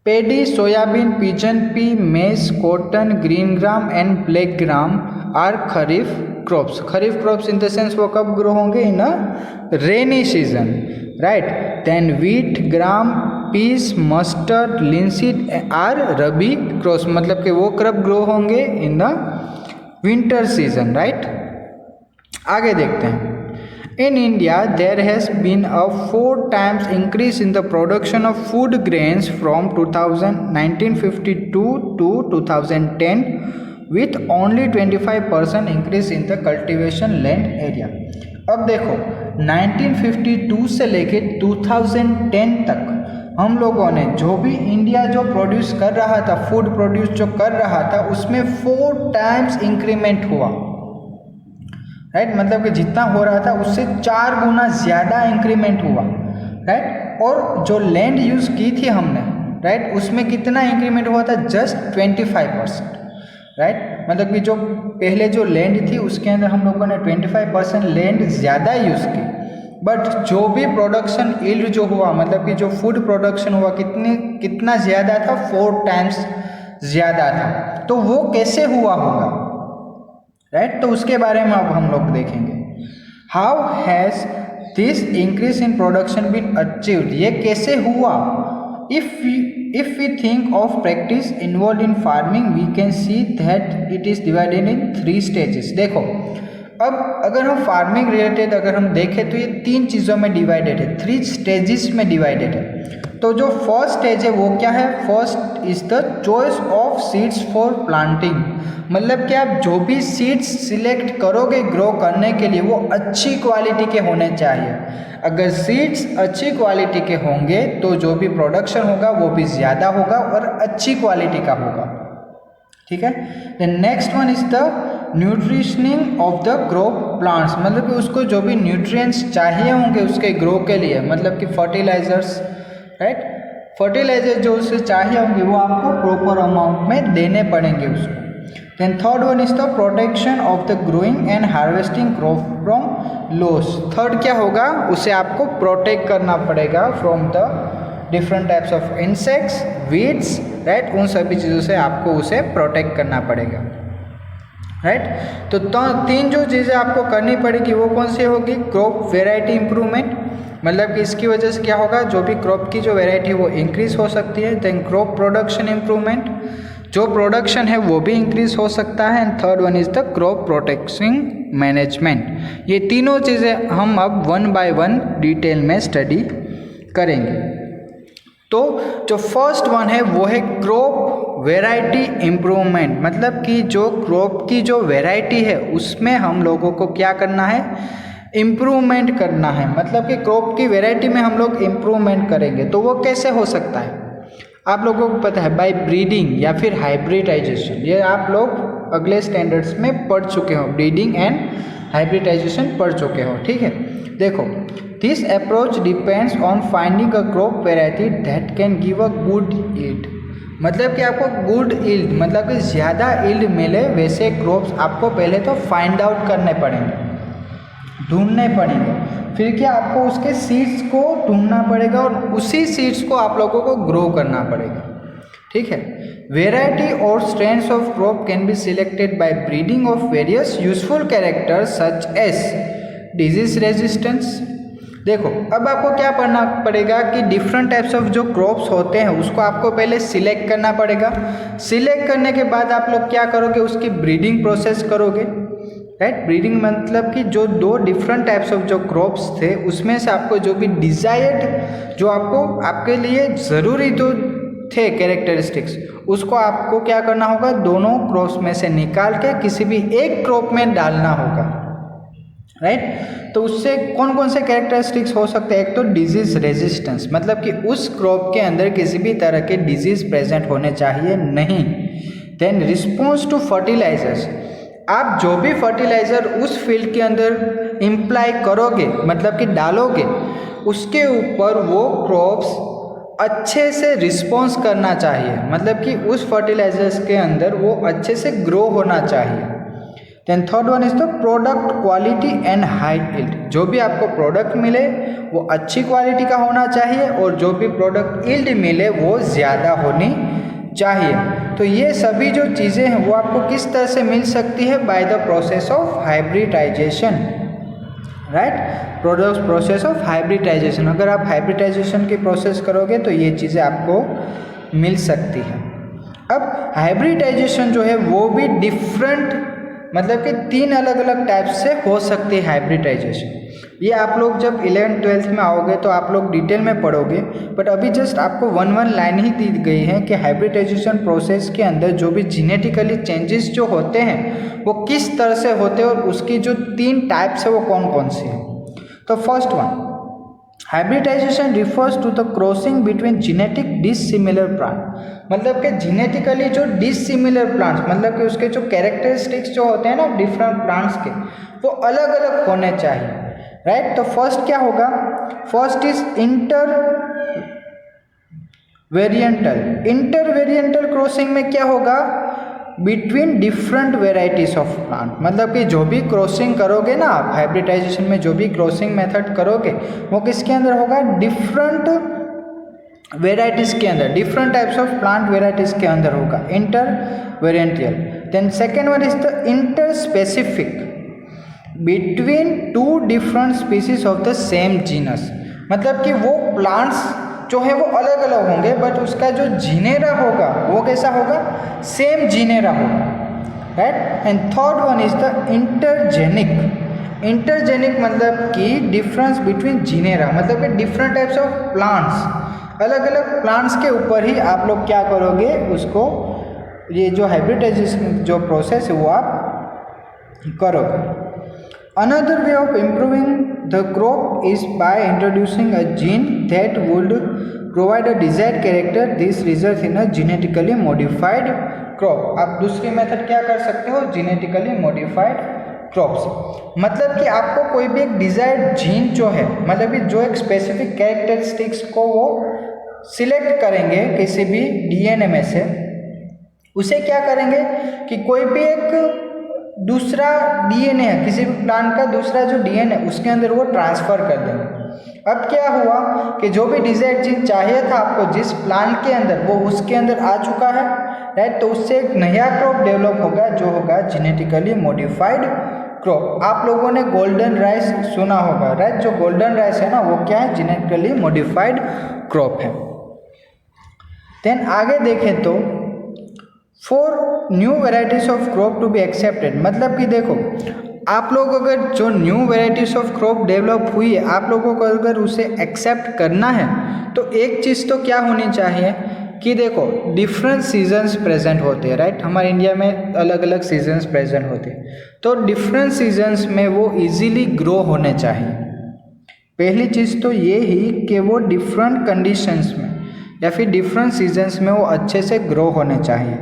Speaker 1: Paddy, soybean, pigeon pea, maize, cotton, green gram and black gram are kharif crops. Kharif crops in the sense वो कब ग्रो होंगे, in a rainy season, right. Then wheat, gram, peas, mustard, linseed are rabi crops, मतलब कि वो कब ग्रो होंगे, in the winter season, right. आगे देखते हैं। In India, there has been a 4 times increase in the production of food grains from 1952 to 2010, with only 25% increase in the cultivation land area. अब देखो 1952 से लेके 2010 तक हम लोगों ने जो भी इंडिया जो प्रोड्यूस कर रहा था, फूड प्रोड्यूस जो कर रहा था, उसमें 4 टाइम्स इंक्रीमेंट हुआ, राइट, मतलब कि जितना हो रहा था उससे 4 गुना ज़्यादा इंक्रीमेंट हुआ, राइट। और जो लैंड यूज़ की थी हमने, राइट, उसमें कितना इंक्रीमेंट हुआ था, जस्ट 25%, राइट, मतलब कि जो पहले जो लैंड थी उसके अंदर हम लोगों ने 25% लैंड ज़्यादा यूज़ की, बट जो भी प्रोडक्शन यील्ड जो हुआ, मतलब कि जो फूड प्रोडक्शन हुआ कितना ज़्यादा था, 4 टाइम्स ज़्यादा था। तो वो कैसे हुआ होगा, राइट, तो उसके बारे में अब हम लोग देखेंगे। How has this increase in production been achieved, ये कैसे हुआ। If we think of practice involve in farming, we can see that it is divided in 3 stages. देखो अब अगर हम फार्मिंग रिलेटेड अगर हम देखें तो ये 3 चीज़ों में डिवाइडेड है, 3 स्टेजेस में डिवाइडेड है। तो जो फर्स्ट स्टेज है वो क्या है, first is the choice of seeds for planting, मतलब कि आप जो भी सीड्स सिलेक्ट करोगे ग्रो करने के लिए वो अच्छी क्वालिटी के होने चाहिए। अगर सीड्स अच्छी क्वालिटी के होंगे तो जो भी प्रोडक्शन होगा वो भी ज़्यादा होगा और अच्छी क्वालिटी का होगा, ठीक है। The next one is the nutritioning of the crop plants, मतलब कि उसको जो भी न्यूट्रिएंट्स चाहिए होंगे उसके ग्रो के लिए, मतलब कि फर्टिलाइजर्स, राइट, फर्टिलाइजर जो उससे चाहिए होंगे वो आपको प्रॉपर अमाउंट में देने पड़ेंगे उसको। Then third one is the protection of the growing and harvesting crop from loss. Third क्या होगा, उसे आपको प्रोटेक्ट करना पड़ेगा from the different types of insects, weeds, right, उन सभी चीज़ों से आपको उसे प्रोटेक्ट करना पड़ेगा, राइट। तो 3 जो चीज़ें आपको करनी पड़ेगी वो कौन सी होगी, क्रॉप वेराइटी इंप्रूवमेंट, मतलब कि इसकी वजह से क्या होगा, जो भी क्रॉप की जो वेराइटी है वो इंक्रीज हो सकती है। देन क्रॉप प्रोडक्शन इंप्रूवमेंट, जो प्रोडक्शन है वो भी इंक्रीज हो सकता है। And third one is the crop protection management. ये तीनों चीज़ें हम अब 1 बाय 1 डिटेल में स्टडी करेंगे। तो जो फर्स्ट वन है वो है क्रॉप वेराइटी इम्प्रूवमेंट, मतलब कि जो क्रॉप की जो वेराइटी है उसमें हम लोगों को क्या करना है, इम्प्रूवमेंट करना है, मतलब कि क्रॉप की वेराइटी में हम लोग इम्प्रूवमेंट करेंगे। तो वो कैसे हो सकता है, आप लोगों को पता है, बाय ब्रीडिंग या फिर हाइब्रिडाइजेशन। ये आप लोग अगले स्टैंडर्ड्स में पढ़ चुके हो, ब्रीडिंग एंड हाइब्रिडाइजेशन पढ़ चुके हो, ठीक है। देखो this approach depends on finding a crop variety that can give a good yield, मतलब कि आपको गुड यील्ड मतलब कि ज़्यादा यील्ड मिले वैसे क्रॉप्स आपको पहले तो फाइंड आउट करने पड़ेंगे, ढूंढने पड़ेंगे। फिर क्या आपको उसके सीड्स को ढूंढना पड़ेगा और उसी सीड्स को आप लोगों को ग्रो करना पड़ेगा, ठीक है। वेराइटी और strengths of crop can be selected by breeding of various useful characters such as disease resistance. देखो अब आपको क्या करना पड़ेगा कि डिफरेंट टाइप्स ऑफ जो क्रॉप्स होते हैं उसको आपको पहले सिलेक्ट करना पड़ेगा। सिलेक्ट करने के बाद आप लोग क्या करोगे, उसकी ब्रीडिंग प्रोसेस करोगे, राइट। ब्रीडिंग मतलब कि जो दो डिफरेंट टाइप्स ऑफ जो क्रॉप्स थे उसमें से आपको जो भी डिजायर्ड, जो आपको आपके लिए ज़रूरी जो थे कैरेक्टरिस्टिक्स, उसको आपको क्या करना होगा, दोनों क्रॉप्स में से निकाल के किसी भी एक क्रॉप में डालना होगा, राइट। तो उससे कौन कौन से कैरेक्टरिस्टिक्स हो सकते हैं, एक तो डिजीज रेजिस्टेंस, मतलब कि उस क्रॉप के अंदर किसी भी तरह के डिजीज प्रेजेंट होने चाहिए नहीं। देन रिस्पॉन्स टू फर्टिलाइजर्स, आप जो भी फर्टिलाइजर उस फील्ड के अंदर इम्प्लाई करोगे, मतलब कि डालोगे, उसके ऊपर वो क्रॉप्स अच्छे से रिस्पॉन्स करना चाहिए, मतलब कि उस फर्टिलाइजर्स के अंदर वो अच्छे से ग्रो होना चाहिए। Then third one is the product quality and high yield, जो भी आपको प्रोडक्ट मिले वो अच्छी क्वालिटी का होना चाहिए और जो भी प्रोडक्ट यील्ड मिले वो ज़्यादा होनी चाहिए। तो ये सभी जो चीज़ें हैं वो आपको किस तरह से मिल सकती है, by the process of hybridization, right. Process of hybridization, अगर आप हाइब्रिडाइजेशन की प्रोसेस करोगे तो ये चीज़ें आपको मिल सकती है। अब हाइब्रिडाइजेशन जो है वो भी डिफरेंट, मतलब कि 3 अलग अलग टाइप से हो सकती है हाइब्रिडाइजेशन। ये आप लोग जब 11th-12th में आओगे तो आप लोग डिटेल में पढ़ोगे, बट अभी जस्ट आपको 1 लाइन ही दी गई है कि हाइब्रिडाइजेशन प्रोसेस के अंदर जो भी जेनेटिकली चेंजेस जो होते हैं वो किस तरह से होते हैं और उसकी जो 3 टाइप्स है वो कौन कौन सी है। तो first one, hybridization refers to the crossing between genetic dissimilar plant, मतलब कि जेनेटिकली जो डिसिमिलर प्लांट्स, मतलब कि उसके जो कैरेक्टरिस्टिक्स जो होते हैं ना डिफरेंट प्लांट्स के, वो अलग अलग होने चाहिए, राइट। तो फर्स्ट क्या होगा, फर्स्ट इज इंटर वेरिएंटल क्रॉसिंग में क्या होगा, between different varieties of plant, मतलब कि जो भी क्रॉसिंग करोगे ना आप हाइब्रिडाइजेशन में, जो भी क्रॉसिंग मेथड करोगे वो किसके अंदर होगा, डिफरेंट वेराइटीज के अंदर, different types of plant varieties के अंदर होगा, inter varietal. Then second one is the inter specific between 2 different species of the same genus, मतलब कि वो प्लांट्स जो है वो अलग अलग होंगे बट उसका जो जीनेरा होगा वो कैसा होगा, सेम जीनेरा होगा, right. And third one is the intergenic मतलब कि डिफरेंस बिटवीन जीनेरा, मतलब कि डिफरेंट टाइप्स ऑफ प्लांट्स, अलग अलग प्लांट्स के ऊपर ही आप लोग क्या करोगे, उसको ये जो हाइब्रिडाइजेशन जो प्रोसेस है वो आप करोगे। Another way of improving the crop is by introducing a gene that would provide a desired character. This results in a genetically modified crop. आप दूसरी मेथड क्या कर सकते हो, genetically modified crops, मतलब कि आपको कोई भी एक डिजायर्ड जीन जो है, मतलब कि जो एक स्पेसिफिक कैरेक्टरिस्टिक्स को वो सिलेक्ट करेंगे किसी भी डीएनए में से, उसे क्या करेंगे कि कोई भी एक दूसरा डीएनए है किसी भी प्लांट का, दूसरा जो डीएनए उसके अंदर वो ट्रांसफर कर देंगे। अब क्या हुआ कि जो भी डिजायर्ड जीन चाहिए था आपको जिस प्लांट के अंदर, वो उसके अंदर आ चुका है, राइट। तो उससे एक नया क्रॉप डेवलप होगा जो होगा जेनेटिकली मॉडिफाइड क्रॉप। आप लोगों ने गोल्डन राइस सुना होगा, राइट। जो गोल्डन राइस है ना वो क्या है, जेनेटिकली मॉडिफाइड क्रॉप है। देन आगे देखें तो for new varieties of crop to be accepted, मतलब कि देखो आप लोग अगर जो new varieties of crop develop हुई है, आप लोगों को अगर उसे एक्सेप्ट करना है तो एक चीज़ तो क्या होनी चाहिए कि देखो डिफरेंट सीजन्स प्रेजेंट होते हैं, राइट। हमारे इंडिया में अलग अलग सीजन्स प्रेजेंट होते हैं, तो डिफरेंट सीजन्स में वो इजीली ग्रो होने चाहिए। पहली चीज़ तो ये ही कि वो डिफरेंट कंडीशंस में या फिर डिफरेंट सीजन्स में वो अच्छे से ग्रो होने चाहिए।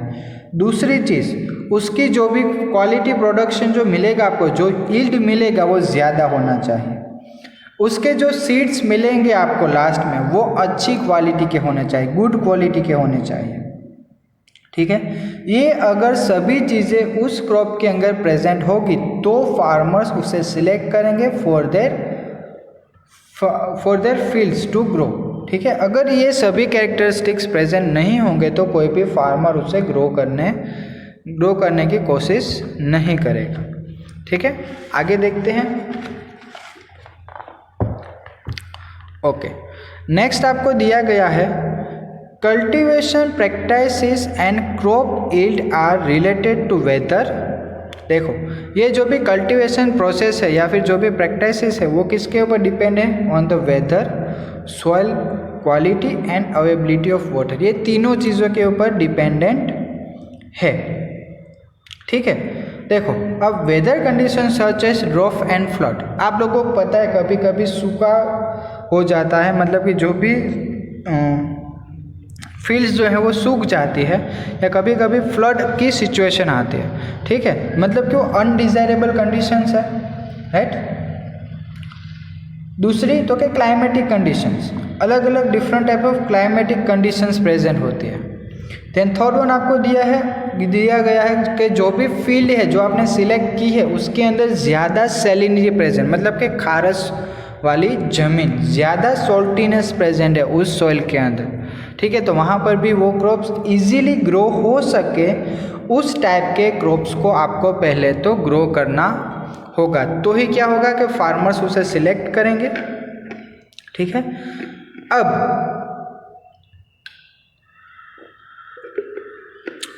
Speaker 1: दूसरी चीज़, उसकी जो भी क्वालिटी प्रोडक्शन जो मिलेगा आपको, जो यील्ड मिलेगा वो ज़्यादा होना चाहिए। उसके जो सीड्स मिलेंगे आपको लास्ट में वो अच्छी क्वालिटी के होने चाहिए, गुड क्वालिटी के होने चाहिए, ठीक है। ये अगर सभी चीज़ें उस क्रॉप के अंदर प्रेजेंट होगी तो फार्मर्स उसे सिलेक्ट करेंगे for their fields to grow, ठीक है। अगर ये सभी कैरेक्टरिस्टिक्स प्रेजेंट नहीं होंगे तो कोई भी फार्मर उसे ग्रो करने की कोशिश नहीं करेगा, ठीक है। आगे देखते हैं। ओके, नेक्स्ट आपको दिया गया है cultivation practices and crop yield are related to weather. देखो, ये जो भी कल्टीवेशन प्रोसेस है या फिर जो भी प्रैक्टिसेस है वो किसके ऊपर डिपेंड है? On the weather, soil quality and availability of water. ये तीनों चीज़ों के ऊपर डिपेंडेंट है। ठीक है, देखो अब weather condition such as drought and flood. आप लोगों को पता है कभी कभी सूखा हो जाता है, मतलब कि जो भी फील्ड्स जो है वो सूख जाती है, या कभी कभी फ्लड की सिचुएशन आती है। ठीक है, मतलब कि वो अनडिजायरेबल कंडीशंस है, राइट। दूसरी तो क्या क्लाइमेटिक कंडीशंस, अलग अलग different type of climatic conditions present होती है। देन थर्ड वन आपको दिया गया है कि जो भी फील्ड है जो आपने सिलेक्ट की है उसके अंदर ज़्यादा सैलिनिटी प्रेजेंट, मतलब कि खारस वाली ज़मीन, ज़्यादा सॉल्टीनेस प्रेजेंट है उस सॉइल के अंदर। ठीक है, तो वहाँ पर भी वो क्रॉप्स इजीली ग्रो हो सके, उस टाइप के क्रॉप्स को आपको पहले तो ग्रो करना होगा, तो ही क्या होगा कि फार्मर्स उसे सिलेक्ट करेंगे। ठीक है, अब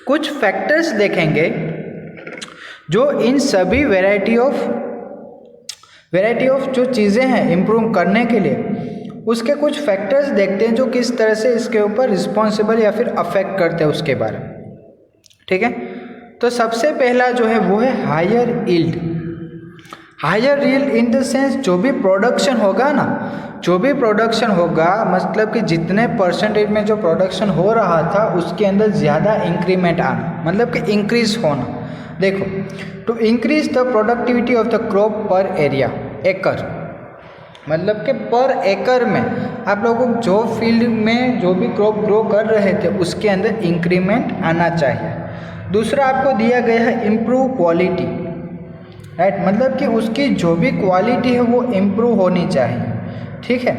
Speaker 1: कुछ फैक्टर्स देखेंगे जो इन सभी वैरायटी ऑफ जो चीज़ें हैं इम्प्रूव करने के लिए, उसके कुछ फैक्टर्स देखते हैं जो किस तरह से इसके ऊपर रिस्पॉन्सिबल या फिर अफेक्ट करते हैं उसके बारे में। ठीक है, तो सबसे पहला जो है वो है higher yield. Higher yield in the sense जो भी प्रोडक्शन होगा ना, जो भी प्रोडक्शन होगा मतलब कि जितने परसेंटेज में जो प्रोडक्शन हो रहा था उसके अंदर ज़्यादा इंक्रीमेंट आना, मतलब कि इंक्रीज होना। देखो, to increase the productivity of the crop per area, acre, मतलब कि पर एकड़ में आप लोगों को जो फील्ड में जो भी क्रॉप ग्रो कर रहे थे उसके अंदर इंक्रीमेंट आना चाहिए। दूसरा आपको दिया गया है इम्प्रूव क्वालिटी, राइट, मतलब कि उसकी जो भी क्वालिटी है वो इम्प्रूव होनी चाहिए। ठीक है,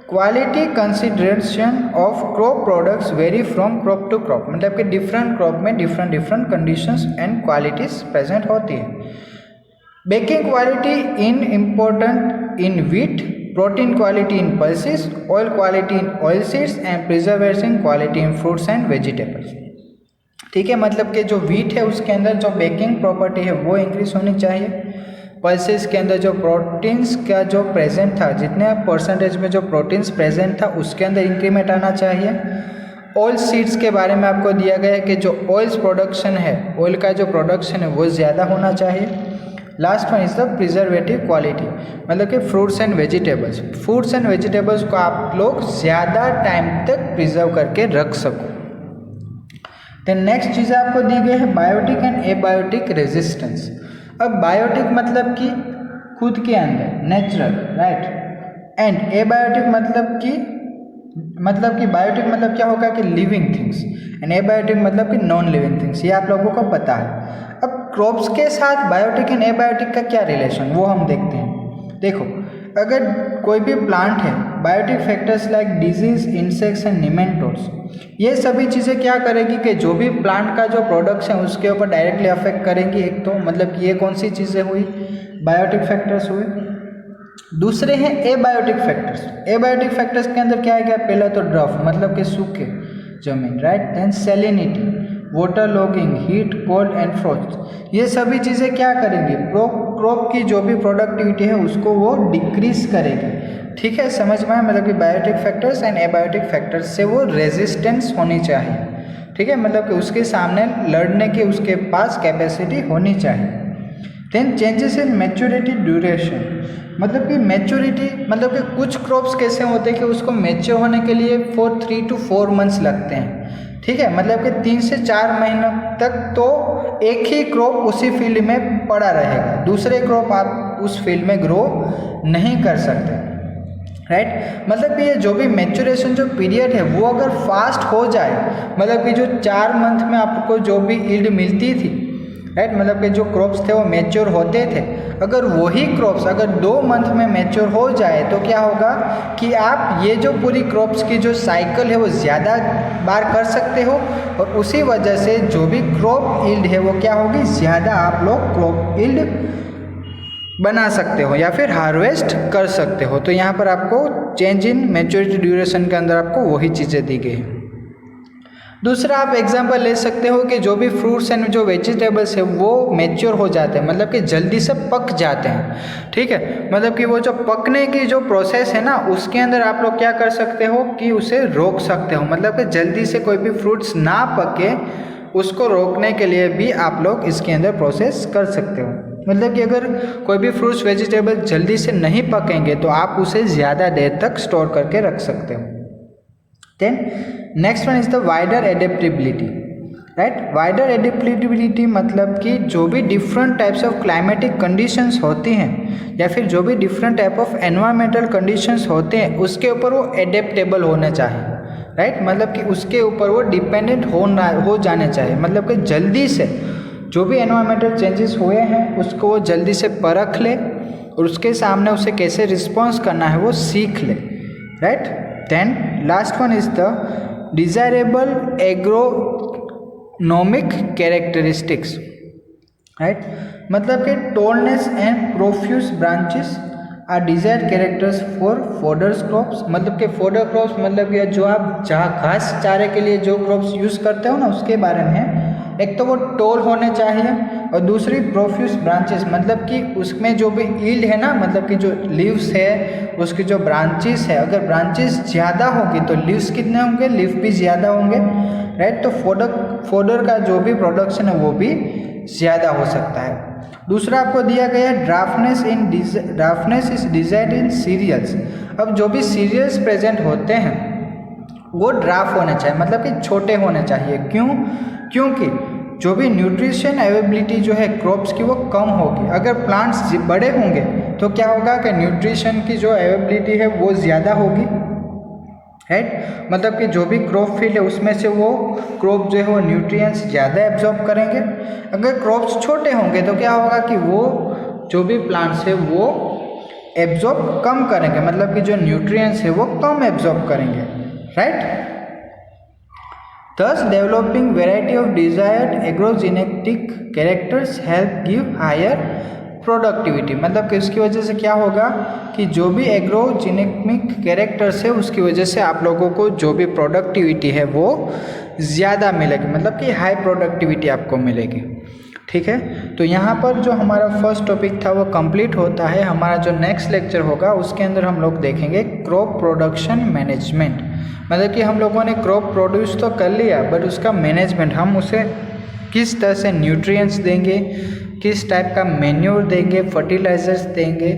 Speaker 1: quality consideration of crop products vary from crop to crop, मतलब कि डिफरेंट क्रॉप में different conditions and qualities present होती है। Baking quality in important in wheat, protein quality in pulses, oil quality in oil seeds and preservation quality in fruits and vegetables. ठीक है, मतलब कि जो व्हीट है उसके अंदर जो बेकिंग प्रॉपर्टी है वो इंक्रीज होनी चाहिए। पल्सेस के अंदर जो प्रोटीन्स का जो प्रेजेंट था, जितने परसेंटेज में जो प्रोटीन्स प्रेजेंट था उसके अंदर इंक्रीमेंट आना चाहिए। ऑयल सीड्स के बारे में आपको दिया गया है कि जो ऑयल्स प्रोडक्शन है, ऑयल का जो प्रोडक्शन है वो ज़्यादा होना चाहिए। Last one is the preservative quality, मतलब कि फ्रूट्स एंड वेजिटेबल्स को आप लोग ज़्यादा टाइम तक प्रिजर्व करके रख सको। देन नेक्स्ट चीज़ आपको दी गई है बायोटिक एंड एबायोटिक रेजिस्टेंस। अब बायोटिक मतलब कि खुद के अंदर नेचुरल, राइट, एंड एबायोटिक मतलब कि बायोटिक मतलब क्या होगा कि लिविंग थिंग्स, एंड एबायोटिक मतलब कि नॉन लिविंग थिंग्स। ये आप लोगों को पता है। अब क्रॉप्स के साथ बायोटिक एंड एबायोटिक का क्या रिलेशन वो हम देखते हैं। देखो, अगर कोई भी प्लांट है, biotic factors like disease, insects and nematodes, ये सभी चीज़ें क्या करेगी कि जो भी प्लांट का जो प्रोडक्ट्स है उसके ऊपर डायरेक्टली अफेक्ट करेंगी। एक तो मतलब कि ये कौन सी चीज़ें हुई, बायोटिक फैक्टर्स हुए। दूसरे हैं एबायोटिक फैक्टर्स। एबायोटिक फैक्टर्स के अंदर क्या है, क्या पहला तो ड्रफ मतलब कि सूखे जमीन, right, then salinity, water logging, heat, cold and frost. ये सभी चीज़ें क्या करेंगी, क्रॉप की जो भी प्रोडक्टिविटी है उसको वो डिक्रीज करेगी। ठीक है, समझ में आया, मतलब कि biotic factors and abiotic factors से वो रेजिस्टेंस होनी चाहिए। ठीक है, मतलब कि उसके सामने लड़ने की उसके पास कैपेसिटी होनी चाहिए। Then changes in maturity duration, मतलब कि मैच्योरिटी मतलब कि कुछ क्रॉप्स कैसे होते हैं कि उसको मैच्योर होने के लिए 3 to 4 मंथ्स लगते हैं। ठीक है, मतलब कि 3 से 4 महीनों तक तो एक ही क्रॉप उसी फील्ड में पड़ा रहेगा, दूसरे क्रॉप आप उस फील्ड में ग्रो नहीं कर सकते, राइट। मतलब कि ये जो भी मैच्योरेशन जो पीरियड है वो अगर फास्ट हो जाए, मतलब कि जो 4 मंथ में आपको जो भी यील्ड मिलती थी, राइट, मतलब कि जो क्रॉप्स थे वो मैच्योर होते थे, अगर वही क्रॉप्स अगर 2 मंथ में मैच्योर हो जाए तो क्या होगा कि आप ये जो पूरी क्रॉप्स की जो साइकिल है वो ज़्यादा बार कर सकते हो, और उसी वजह से जो भी क्रॉप यील्ड है वो क्या होगी, ज़्यादा आप लोग क्रॉप यील्ड बना सकते हो या फिर हार्वेस्ट कर सकते हो। तो यहाँ पर आपको चेंज इन मैच्योरिटी ड्यूरेशन के अंदर आपको वही चीज़ें दी गई हैं। दूसरा आप एग्जांपल ले सकते हो कि जो भी फ्रूट्स एंड जो वेजिटेबल्स है वो मैच्योर हो जाते हैं, मतलब कि जल्दी से पक जाते हैं, ठीक है। मतलब कि वो जो पकने की जो प्रोसेस है ना, उसके अंदर आप लोग क्या कर सकते हो कि उसे रोक सकते हो, मतलब कि जल्दी से कोई भी फ्रूट्स ना पके उसको रोकने के लिए भी आप लोग इसके अंदर प्रोसेस कर सकते हो। मतलब कि अगर कोई भी फ्रूट्स वेजिटेबल जल्दी से नहीं पकेंगे तो आप उसे ज़्यादा देर तक स्टोर करके रख सकते हो। Then next one is the wider adaptability, right. Wider adaptability मतलब कि जो भी different types of climatic conditions होती हैं या फिर जो भी different type of environmental conditions होते हैं उसके ऊपर वो एडेप्टेबल होने चाहिए, राइट। मतलब कि उसके ऊपर वो डिपेंडेंट हो जाने चाहिए, मतलब कि जल्दी से जो भी एनवायरमेंटल चेंजेस हुए हैं उसको वो जल्दी से परख ले और उसके सामने उसे कैसे रिस्पॉन्स करना है वो सीख ले, right. Then last one is the desirable agronomic characteristics, right. मतलब कि tallness and profuse branches are desired characters for fodders crops. मतलब कि फोडर क्रॉप्स मतलब कि जो आप घास चारे के लिए जो क्रॉप्स यूज़ करते हो ना उसके बारे में है। एक तो वो टोल होने चाहिए और दूसरी प्रोफ्यूज ब्रांचेस मतलब कि उसमें जो भी ईल्ड है ना, मतलब कि जो लीव्स है उसकी जो ब्रांचेस है, अगर ब्रांचेस ज़्यादा होगी तो लीव्स कितने होंगे, लीफ भी ज़्यादा होंगे, राइट। तो फोडर का जो भी प्रोडक्शन है वो भी ज़्यादा हो सकता है। दूसरा आपको दिया गया ड्राफ्टनेस इज डिजायर्ड इन सीरियल्स। अब जो भी सीरियल्स प्रेजेंट होते हैं वो ड्राफ्ट होने चाहिए, मतलब कि छोटे होने चाहिए। क्यों? क्योंकि जो भी न्यूट्रिशन अवेलेबिलिटी जो है क्रॉप्स की वो कम होगी। अगर प्लांट्स बड़े होंगे तो क्या होगा कि न्यूट्रिशन की जो अवेलेबिलिटी है वो ज़्यादा होगी, राइट। मतलब कि जो भी क्रॉप फील्ड है उसमें से वो क्रॉप जो है वो न्यूट्रिएंट्स ज़्यादा एब्जॉर्ब करेंगे। अगर क्रॉप्स छोटे होंगे तो क्या होगा कि वो जो भी प्लांट्स है वो एब्जॉर्ब कम करेंगे, मतलब कि जो न्यूट्रिएंट्स है वो कम एब्जॉर्ब करेंगे, right. Thus, developing variety of desired agrogenetic characters help give higher productivity. मतलब कि उसकी वजह से क्या होगा कि जो भी एग्रोजेनिक कैरेक्टर्स है उसकी वजह से आप लोगों को जो भी प्रोडक्टिविटी है वो ज़्यादा मिलेगी, मतलब कि हाई प्रोडक्टिविटी आपको मिलेगी, ठीक है। तो यहाँ पर जो हमारा फर्स्ट टॉपिक था वो कंप्लीट होता है। हमारा जो नेक्स्ट लेक्चर होगा उसके अंदर हम लोग देखेंगे क्रॉप प्रोडक्शन मैनेजमेंट। मतलब कि हम लोगों ने क्रॉप प्रोड्यूस तो कर लिया बट उसका मैनेजमेंट, हम उसे किस तरह से न्यूट्रिएंट्स देंगे, किस टाइप का मैन्योर देंगे, फर्टिलाइजर्स देंगे,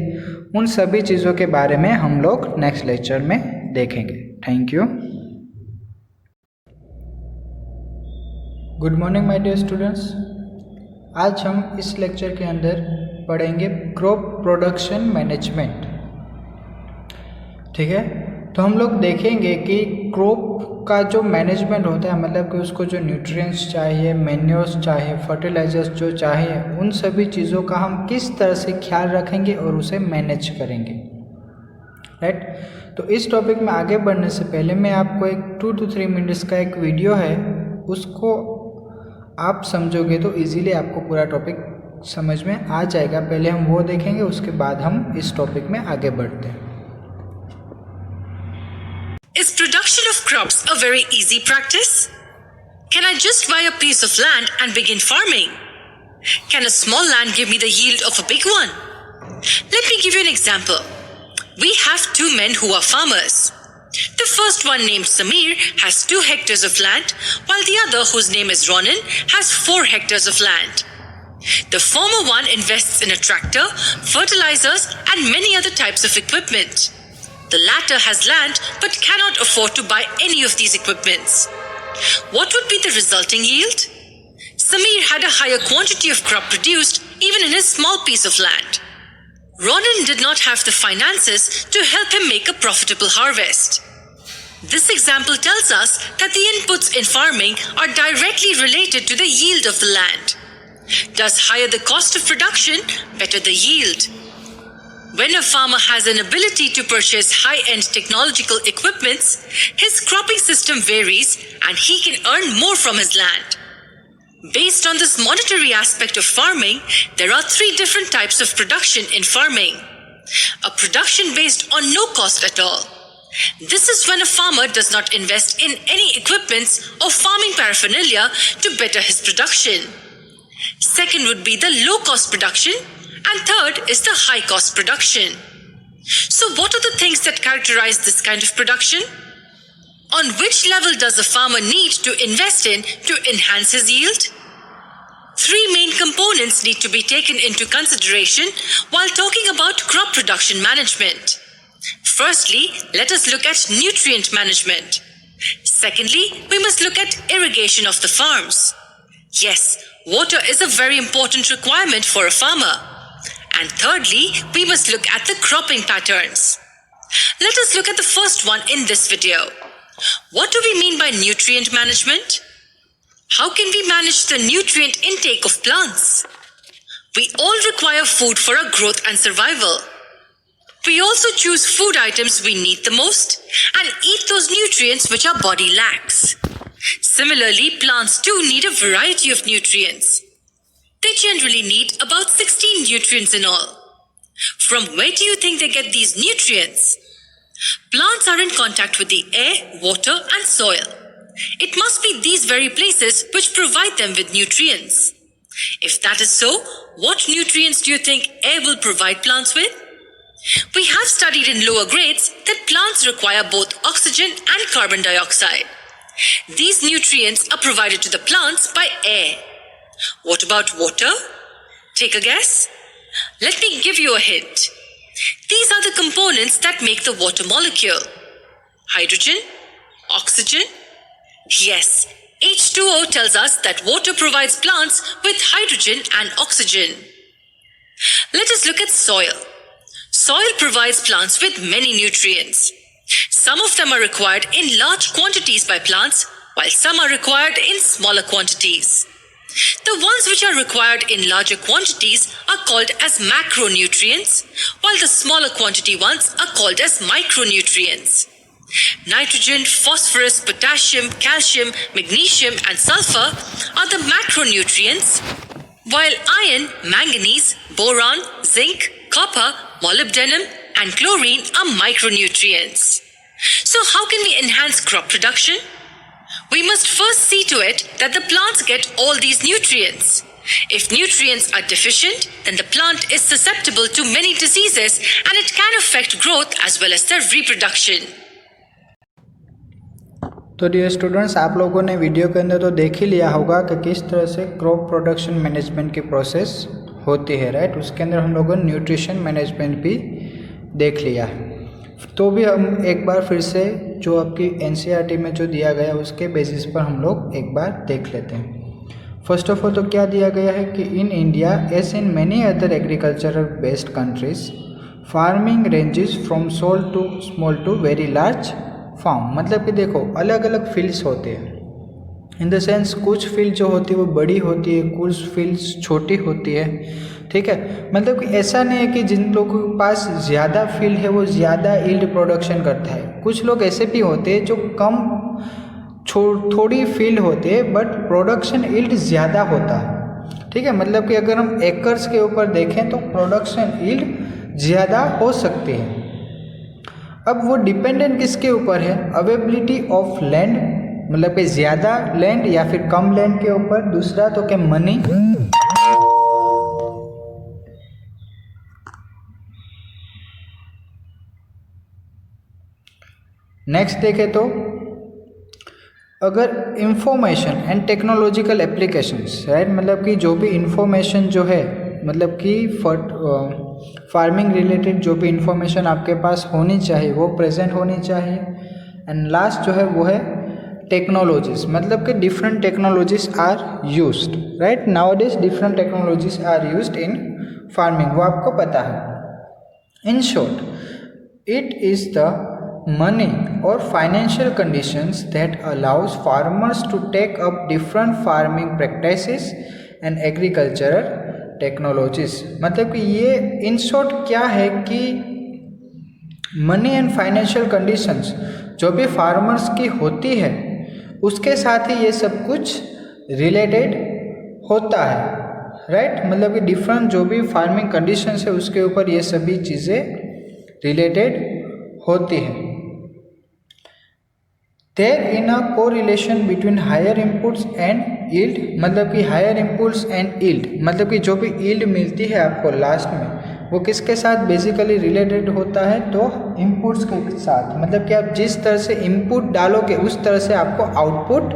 Speaker 1: उन सभी चीज़ों के बारे में हम लोग नेक्स्ट लेक्चर में देखेंगे। Thank you. Good morning my dear students. आज हम इस लेक्चर के अंदर पढ़ेंगे क्रॉप प्रोडक्शन मैनेजमेंट, ठीक है। तो हम लोग देखेंगे कि क्रॉप का जो मैनेजमेंट होता है, मतलब कि उसको जो न्यूट्रिएंट्स चाहिए, मैन्योर्स चाहिए, फर्टिलाइजर्स जो चाहिए, उन सभी चीज़ों का हम किस तरह से ख्याल रखेंगे और उसे मैनेज करेंगे, राइट। तो इस टॉपिक में आगे बढ़ने से पहले मैं आपको एक 2 to 3 मिनट्स का एक वीडियो है, उसको आप समझोगे तो इजीली आपको पूरा टॉपिक समझ में आ जाएगा। पहले हम वो देखेंगे, उसके बाद हम इस टॉपिक में आगे बढ़ते हैं।
Speaker 2: Is production of crops a very easy practice? Can I just buy a piece of land and begin farming? Can a small land give me the yield of a big one? Let me give you an example. We have 2 men who are farmers. The first one, named Samir, has 2 hectares of land, while the other, whose name is Ronan, has 4 hectares of land. The former one invests in a tractor, fertilizers, and many other types of equipment. The latter has land but cannot afford to buy any of these equipments. What would be the resulting yield? Samir had a higher quantity of crop produced even in his small piece of land. Ronan did not have the finances to help him make a profitable harvest. This example tells us that the inputs in farming are directly related to the yield of the land. Thus, higher the cost of production, better the yield. When a farmer has an ability to purchase high-end technological equipments, his cropping system varies and he can earn more from his land. Based on this monetary aspect of farming, there are three different types of production in farming. A production based on no cost at all. This is when a farmer does not invest in any equipments or farming paraphernalia to better his production. Second would be the low-cost production, and third is the high-cost production. So what are the things that characterize this kind of production? On which level does a farmer need to invest in to enhance his yield? Three main components need to be taken into consideration while talking about crop production management. Firstly, let us look at nutrient management. Secondly, we must look at irrigation of the farms. Yes, water is a very important requirement for a farmer. And thirdly, we must look at the cropping patterns. Let us look at the first one in this video. What do we mean by nutrient management? How can we manage the nutrient intake of plants? We all require food for our growth and survival. We also choose food items we need the most and eat those nutrients which our body lacks. Similarly, plants too need a variety of nutrients. They generally need about 16 nutrients in all. From where do you think they get these nutrients? Plants are in contact with the air, water, and soil. It must be these very places which provide them with nutrients. If that is so, what nutrients do you think air will provide plants with? We have studied in lower grades that plants require both oxygen and carbon dioxide. These nutrients are provided to the plants by air. What about water? Take a guess. Let me give you a hint. These are the components that make the water molecule. Hydrogen, oxygen. Yes, H2O tells us that water provides plants with hydrogen and oxygen. Let us look at soil. Soil provides plants with many nutrients. Some of them are required in large quantities by plants, while some are required in smaller quantities. The ones which are required in larger quantities are called as macronutrients, while the smaller quantity ones are called as micronutrients. Nitrogen, phosphorus, potassium, calcium, magnesium, and sulfur are the macronutrients, while iron, manganese, boron, zinc, copper, molybdenum, and chlorine are micronutrients. So how can we enhance crop production? We must first see to it that the plants get all these nutrients. If nutrients are deficient, then the plant is susceptible to many diseases and it can affect growth as well as their reproduction.
Speaker 1: तो डियर स्टूडेंट्स, आप लोगों ने वीडियो के अंदर तो देख ही लिया होगा कि किस तरह से क्रॉप प्रोडक्शन मैनेजमेंट की प्रोसेस होती है, राइट। उसके अंदर हम लोगों ने न्यूट्रिशन मैनेजमेंट भी देख लिया है। तो भी हम एक बार फिर से जो आपकी एनसीईआरटी में जो दिया गया उसके बेसिस पर हम लोग एक बार देख लेते हैं। फर्स्ट ऑफ ऑल तो क्या दिया गया है कि in India as in many other agricultural based countries farming ranges from small to very large farm. मतलब कि देखो, अलग अलग फील्ड्स होते हैं। इन द सेंस कुछ फील्ड जो होती है वो बड़ी होती है, कुछ फील्ड्स छोटी होती है, ठीक है। मतलब कि ऐसा नहीं है कि जिन लोगों के पास ज़्यादा फील्ड है वो ज़्यादा यील्ड प्रोडक्शन करता है। कुछ लोग ऐसे भी होते हैं जो कम थोड़ी फील्ड होते हैं बट प्रोडक्शन यील्ड ज़्यादा होता है, ठीक है। मतलब कि अगर हम एकर्स के ऊपर देखें तो प्रोडक्शन यील्ड ज़्यादा हो सकती है। अब वो डिपेंडेंट किसके ऊपर है? अवेबिलिटी ऑफ लैंड, मतलब कि ज़्यादा लैंड या फिर कम लैंड के ऊपर। दूसरा तो क्या, मनी। नेक्स्ट देखें तो अगर information and technological applications, right, मतलब कि जो भी इंफॉर्मेशन जो है, मतलब कि फार्मिंग रिलेटेड जो भी इंफॉर्मेशन आपके पास होनी चाहिए वो प्रेजेंट होनी चाहिए। एंड लास्ट जो है वो है टेक्नोलॉजीज, मतलब कि different technologies are used, right. Nowadays different technologies are used in farming, वो आपको पता है। In short, it is the money or financial conditions that allows farmers to take up different farming practices and agricultural technologies। मतलब कि ये इन शॉर्ट क्या है कि मनी एंड फाइनेंशियल कंडीशंस जो भी फार्मर्स की होती है उसके साथ ही ये सब कुछ रिलेटेड होता है, राइट। मतलब कि डिफरेंट जो भी फार्मिंग कंडीशंस है उसके ऊपर ये सभी चीज़ें रिलेटेड होती हैं। There in a correlation between higher inputs and yield, मतलब कि हायर इनपुट्स एंड यील्ड, मतलब कि जो भी यील्ड मिलती है आपको लास्ट में वो किसके साथ बेसिकली रिलेटेड होता है, तो इनपुट्स के साथ। मतलब कि आप जिस तरह से इनपुट डालोगे उस तरह से आपको आउटपुट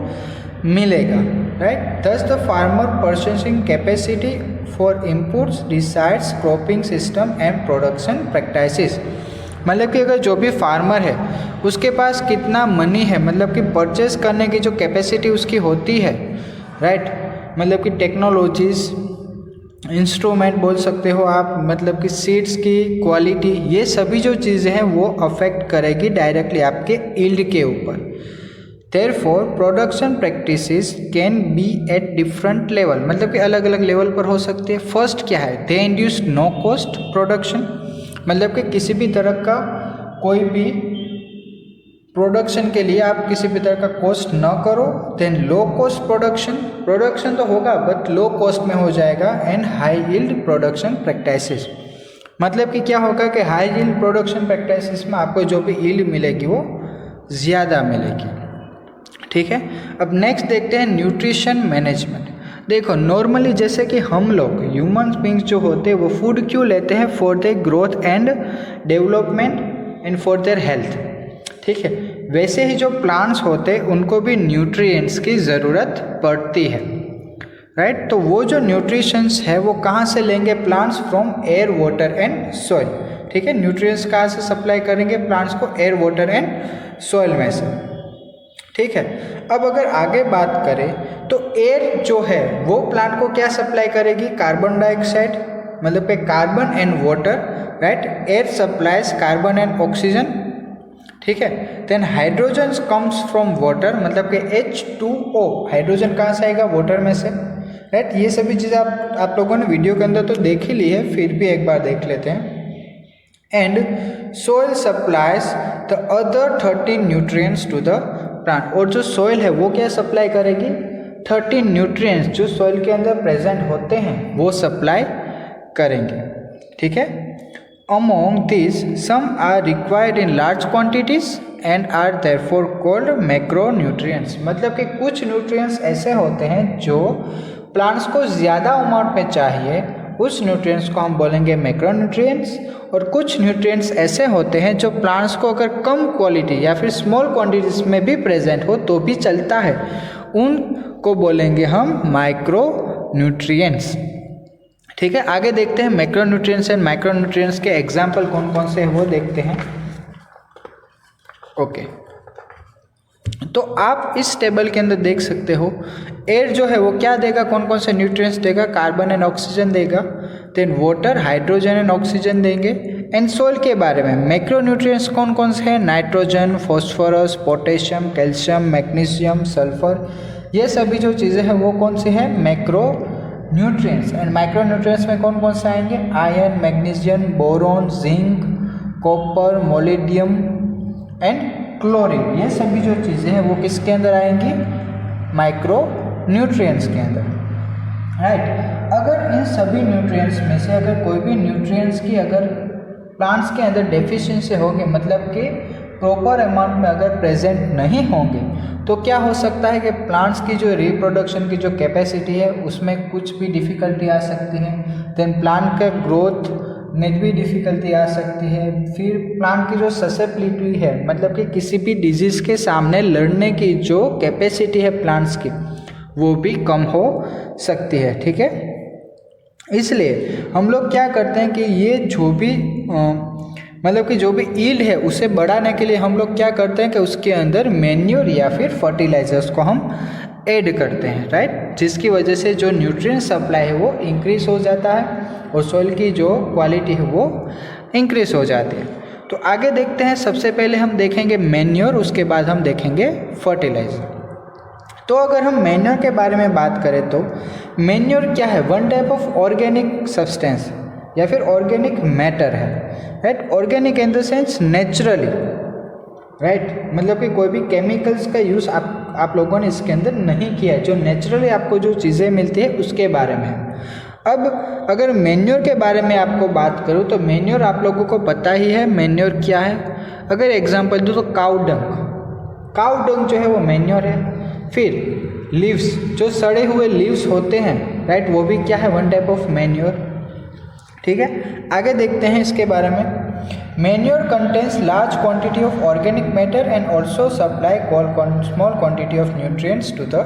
Speaker 1: मिलेगा, राइट। दस the farmer purchasing capacity for inputs decides cropping system and production practices, मतलब कि अगर जो भी फार्मर है उसके पास कितना मनी है, मतलब कि परचेस करने की जो कैपेसिटी उसकी होती है, राइट। मतलब कि टेक्नोलॉजीज, इंस्ट्रूमेंट बोल सकते हो आप, मतलब कि सीड्स की क्वालिटी, ये सभी जो चीज़ें हैं वो अफेक्ट करेगी डायरेक्टली आपके यील्ड के ऊपर। Therefore, production practices can be at different level, मतलब कि अलग अलग लेवल पर हो सकती है। फर्स्ट क्या है, they induce no cost production, मतलब कि किसी भी तरह का कोई भी प्रोडक्शन के लिए आप किसी भी तरह का कॉस्ट न करो। देन लो कॉस्ट प्रोडक्शन तो होगा बट लो कॉस्ट में हो जाएगा। And high yield production practices, मतलब कि क्या होगा कि हाई यील्ड प्रोडक्शन प्रैक्टिसेस में आपको जो भी यील्ड मिलेगी वो ज़्यादा मिलेगी, ठीक है। अब नेक्स्ट देखते हैं न्यूट्रिशन मैनेजमेंट। देखो नॉर्मली जैसे कि हम लोग ह्यूमन बींग्स जो होते हैं वो फूड क्यों लेते हैं, for their growth and development and for their health, ठीक है। वैसे ही जो प्लांट्स होते हैं उनको भी न्यूट्रिएंट्स की ज़रूरत पड़ती है, राइट। तो वो जो न्यूट्रिशंस है वो कहाँ से लेंगे plants, from air water and soil, ठीक है। न्यूट्रिएंट्स कहाँ से सप्लाई करेंगे प्लांट्स को, एयर वाटर एंड सॉइल में से, ठीक है। अब अगर आगे बात करें तो एयर जो है वो प्लांट को क्या सप्लाई करेगी, कार्बन डाइऑक्साइड, मतलब कि carbon and water, right. Air supplies carbon and oxygen, ठीक है। Then hydrogen comes from water, मतलब कि H2O, हाइड्रोजन कहाँ से आएगा, वाटर में से, राइट। ये सभी चीज़ें आप लोगों ने वीडियो के अंदर तो देख ही ली है, फिर भी एक बार देख लेते हैं। And soil supplies the other 13 nutrients to the plant, और जो सोइल है वो क्या सप्लाई करेगी, 13 न्यूट्रिएंट्स जो सोइल के अंदर प्रेजेंट होते हैं वो सप्लाई करेंगे, ठीक है। Among this some are required in large quantities and are therefore called macro nutrients, मतलब कि कुछ न्यूट्रिएंट्स ऐसे होते हैं जो प्लांट्स को ज़्यादा अमाउंट में चाहिए, उस न्यूट्रिएंट्स को हम बोलेंगे मैक्रो न्यूट्रिएंट्स। और कुछ न्यूट्रिएंट्स ऐसे होते हैं जो प्लांट्स को अगर कम क्वालिटी या फिर स्मॉल क्वांटिटीज में भी प्रेजेंट हो तो भी चलता है, उनको बोलेंगे हम माइक्रो न्यूट्रिएंट्स, ठीक है। आगे देखते हैं macro nutrients and micro nutrients के एग्जाम्पल कौन कौन से हैं वो देखते हैं। ओके, तो आप इस टेबल के अंदर देख सकते हो एयर जो है वो क्या देगा, कौन कौन से न्यूट्रिएंट्स देगा, कार्बन एंड ऑक्सीजन देगा। Then water, hydrogen and oxygen देंगे। एंड सोइल के बारे में मैक्रो न्यूट्रिएंट्स कौन कौन से हैं, nitrogen, phosphorus, potassium, calcium, magnesium, sulphur, ये सभी जो चीज़ें हैं वो कौन सी हैं, macro nutrients. And micro nutrients में कौन कौन से आएंगे, iron, magnesium, boron, zinc, copper, molybdenum and chlorine, ये सभी जो चीज़ें हैं वो किसके अंदर आएंगी, माइक्रो न्यूट्रिएंट्स के अंदर, राइट। अगर इन सभी न्यूट्रिएंट्स में से अगर कोई भी न्यूट्रिएंट्स की अगर प्लांट्स के अंदर डेफिशिएंसी होगी, मतलब कि प्रॉपर अमाउंट में अगर प्रेजेंट नहीं होंगे, तो क्या हो सकता है कि प्लांट्स की जो रिप्रोडक्शन की जो कैपेसिटी है उसमें कुछ भी डिफ़िकल्टी आ सकती है। देन प्लांट का ग्रोथ में भी डिफ़िकल्टी आ सकती है। फिर प्लांट की जो ससेप्टिबिलिटी है, मतलब कि किसी भी डिजीज़ के सामने लड़ने की जो कैपेसिटी है प्लांट्स की, वो भी कम हो सकती है, ठीक है। इसलिए हम लोग क्या करते हैं कि ये जो भी मतलब कि जो भी यील्ड है उसे बढ़ाने के लिए हम लोग क्या करते हैं कि उसके अंदर मैन्योर या फिर फर्टिलाइजर्स को हम ऐड करते हैं, राइट। जिसकी वजह से जो न्यूट्रिएंट सप्लाई है वो इंक्रीज हो जाता है और सॉइल की जो क्वालिटी है वो इंक्रीज हो जाती है। तो आगे देखते हैं, सबसे पहले हम देखेंगे मैन्योर, उसके बाद हम देखेंगे फर्टिलाइजर। तो अगर हम मैन्योर के बारे में बात करें तो मैन्योर क्या है, one type of organic substance या फिर ऑर्गेनिक मैटर है, right. Organic in the sense naturally, right मतलब कि कोई भी केमिकल्स का यूज़ आप लोगों ने इसके अंदर नहीं किया है, जो नेचुरली आपको जो चीज़ें मिलती है उसके बारे में। अब अगर मैन्योर के बारे में आपको बात करूँ तो मैन्योर आप लोगों को पता ही है मैन्योर क्या है। अगर एग्जांपल दूँ तो काउ डंग जो है वो मैन्योर है। फिर लीव्स, जो सड़े हुए लीव्स होते हैं, राइट, वो भी क्या है, वन टाइप ऑफ मैन्योर। ठीक है, आगे देखते हैं इसके बारे में। Manure contains large quantity of organic matter and also supply small quantity of nutrients to the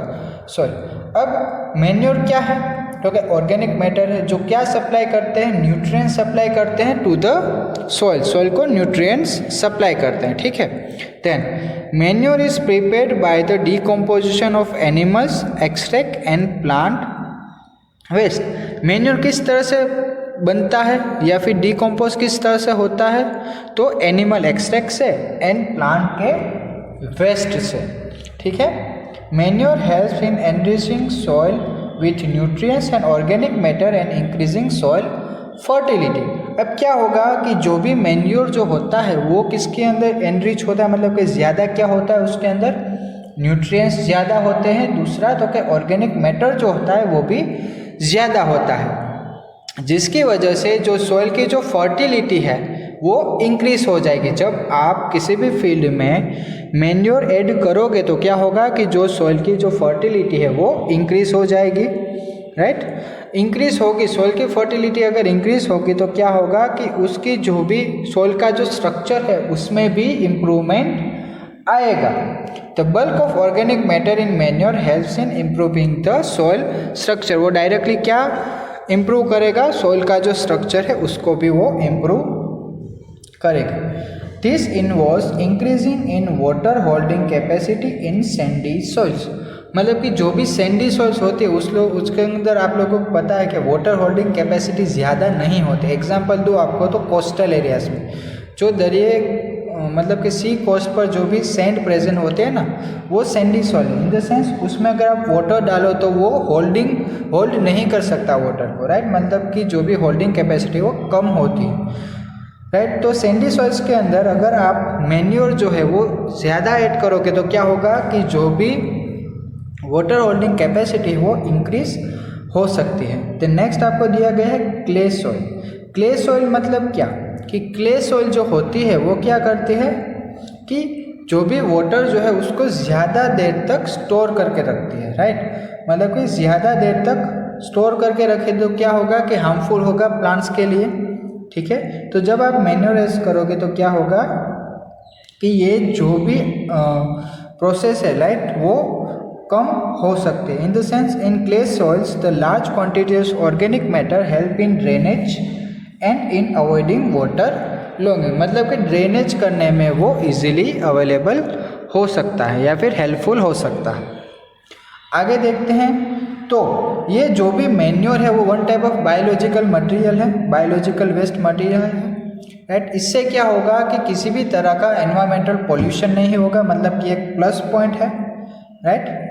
Speaker 1: soil. अब मैन्योर क्या है, तो क्या ऑर्गेनिक मैटर है जो क्या सप्लाई करते हैं, न्यूट्रिएंट्स सप्लाई करते हैं टू द सॉइल को न्यूट्रिएंट्स सप्लाई करते हैं। ठीक है, then manure is prepared by the decomposition of animals extract and plant waste. Manure किस तरह से बनता है या फिर डिकम्पोज किस तरह से होता है, तो एनिमल एक्सट्रैक्ट से एंड प्लांट के वेस्ट से। ठीक है, manure helps in enriching soil with nutrients and organic matter and increasing soil fertility. अब क्या होगा कि जो भी मैन्योर जो होता है वो किसके अंदर एनरिच होता है, मतलब कि ज़्यादा क्या होता है उसके अंदर, न्यूट्रिएंट्स ज़्यादा होते हैं। दूसरा तो क्या ऑर्गेनिक मैटर जो होता है वो भी ज़्यादा होता है, जिसकी वजह से जो सॉइल की जो फर्टिलिटी है वो इंक्रीज हो जाएगी। जब आप किसी भी फील्ड में मैन्योर ऐड करोगे तो क्या होगा कि जो सॉइल की जो फर्टिलिटी है वो इंक्रीज हो जाएगी, राइट, इंक्रीज होगी। सॉइल की फर्टिलिटी अगर इंक्रीज होगी तो क्या होगा कि उसकी जो भी सॉइल का जो स्ट्रक्चर है उसमें भी इम्प्रूवमेंट आएगा। The bulk of organic matter in manure helps in improving the soil structure. वो डायरेक्टली क्या इम्प्रूव करेगा, सॉइल का जो स्ट्रक्चर है उसको भी वो इम्प्रूव करेगा। This involves increasing in water holding capacity in Sandy soils. मतलब कि जो भी सैंडी सॉइल्स होती है उसके अंदर आप लोगों को पता है कि वाटर होल्डिंग कैपेसिटी ज़्यादा नहीं होती। एग्जांपल दूँ आपको तो कोस्टल एरियाज में जो दरिया मतलब कि सी कोस्ट पर जो भी सैंड प्रेजेंट होते हैं ना, वो Sandy soil in the sense उसमें अगर आप वाटर डालो तो वो होल्ड नहीं कर सकता वाटर को, राइट, मतलब कि जो भी होल्डिंग कैपेसिटी वो कम होती है, राइट। तो सैंडी सॉइल्स के अंदर अगर आप मैन्योर जो है वो ज़्यादा ऐड करोगे तो क्या होगा कि जो भी वाटर होल्डिंग कैपेसिटी वो इंक्रीज हो सकती है। तो नेक्स्ट आपको दिया गया है क्ले सॉइल। क्ले सॉइल मतलब क्या कि क्ले सॉइल जो होती है वो क्या करती है कि जो भी वाटर जो है उसको ज़्यादा देर तक स्टोर करके रखती है, राइट, मतलब कि ज़्यादा देर तक स्टोर करके रखे तो क्या होगा कि हार्मफुल होगा प्लांट्स के लिए। ठीक है, तो जब आप मैन्योर यूज करोगे तो क्या होगा कि ये जो भी प्रोसेस है, राइट, वो कम हो सकते हैं। In the sense in clay soils the large quantity of organic matter help in drainage and in avoiding water logging. मतलब कि ड्रेनेज करने में वो इजीली अवेलेबल हो सकता है या फिर हेल्पफुल हो सकता है। आगे देखते हैं, तो ये जो भी मैन्योर है वो one type of biological material है, बायोलॉजिकल वेस्ट मटेरियल है, राइट। इससे क्या होगा कि किसी भी तरह का एनवायरमेंटल पॉल्यूशन नहीं होगा, मतलब कि एक प्लस पॉइंट है, राइट।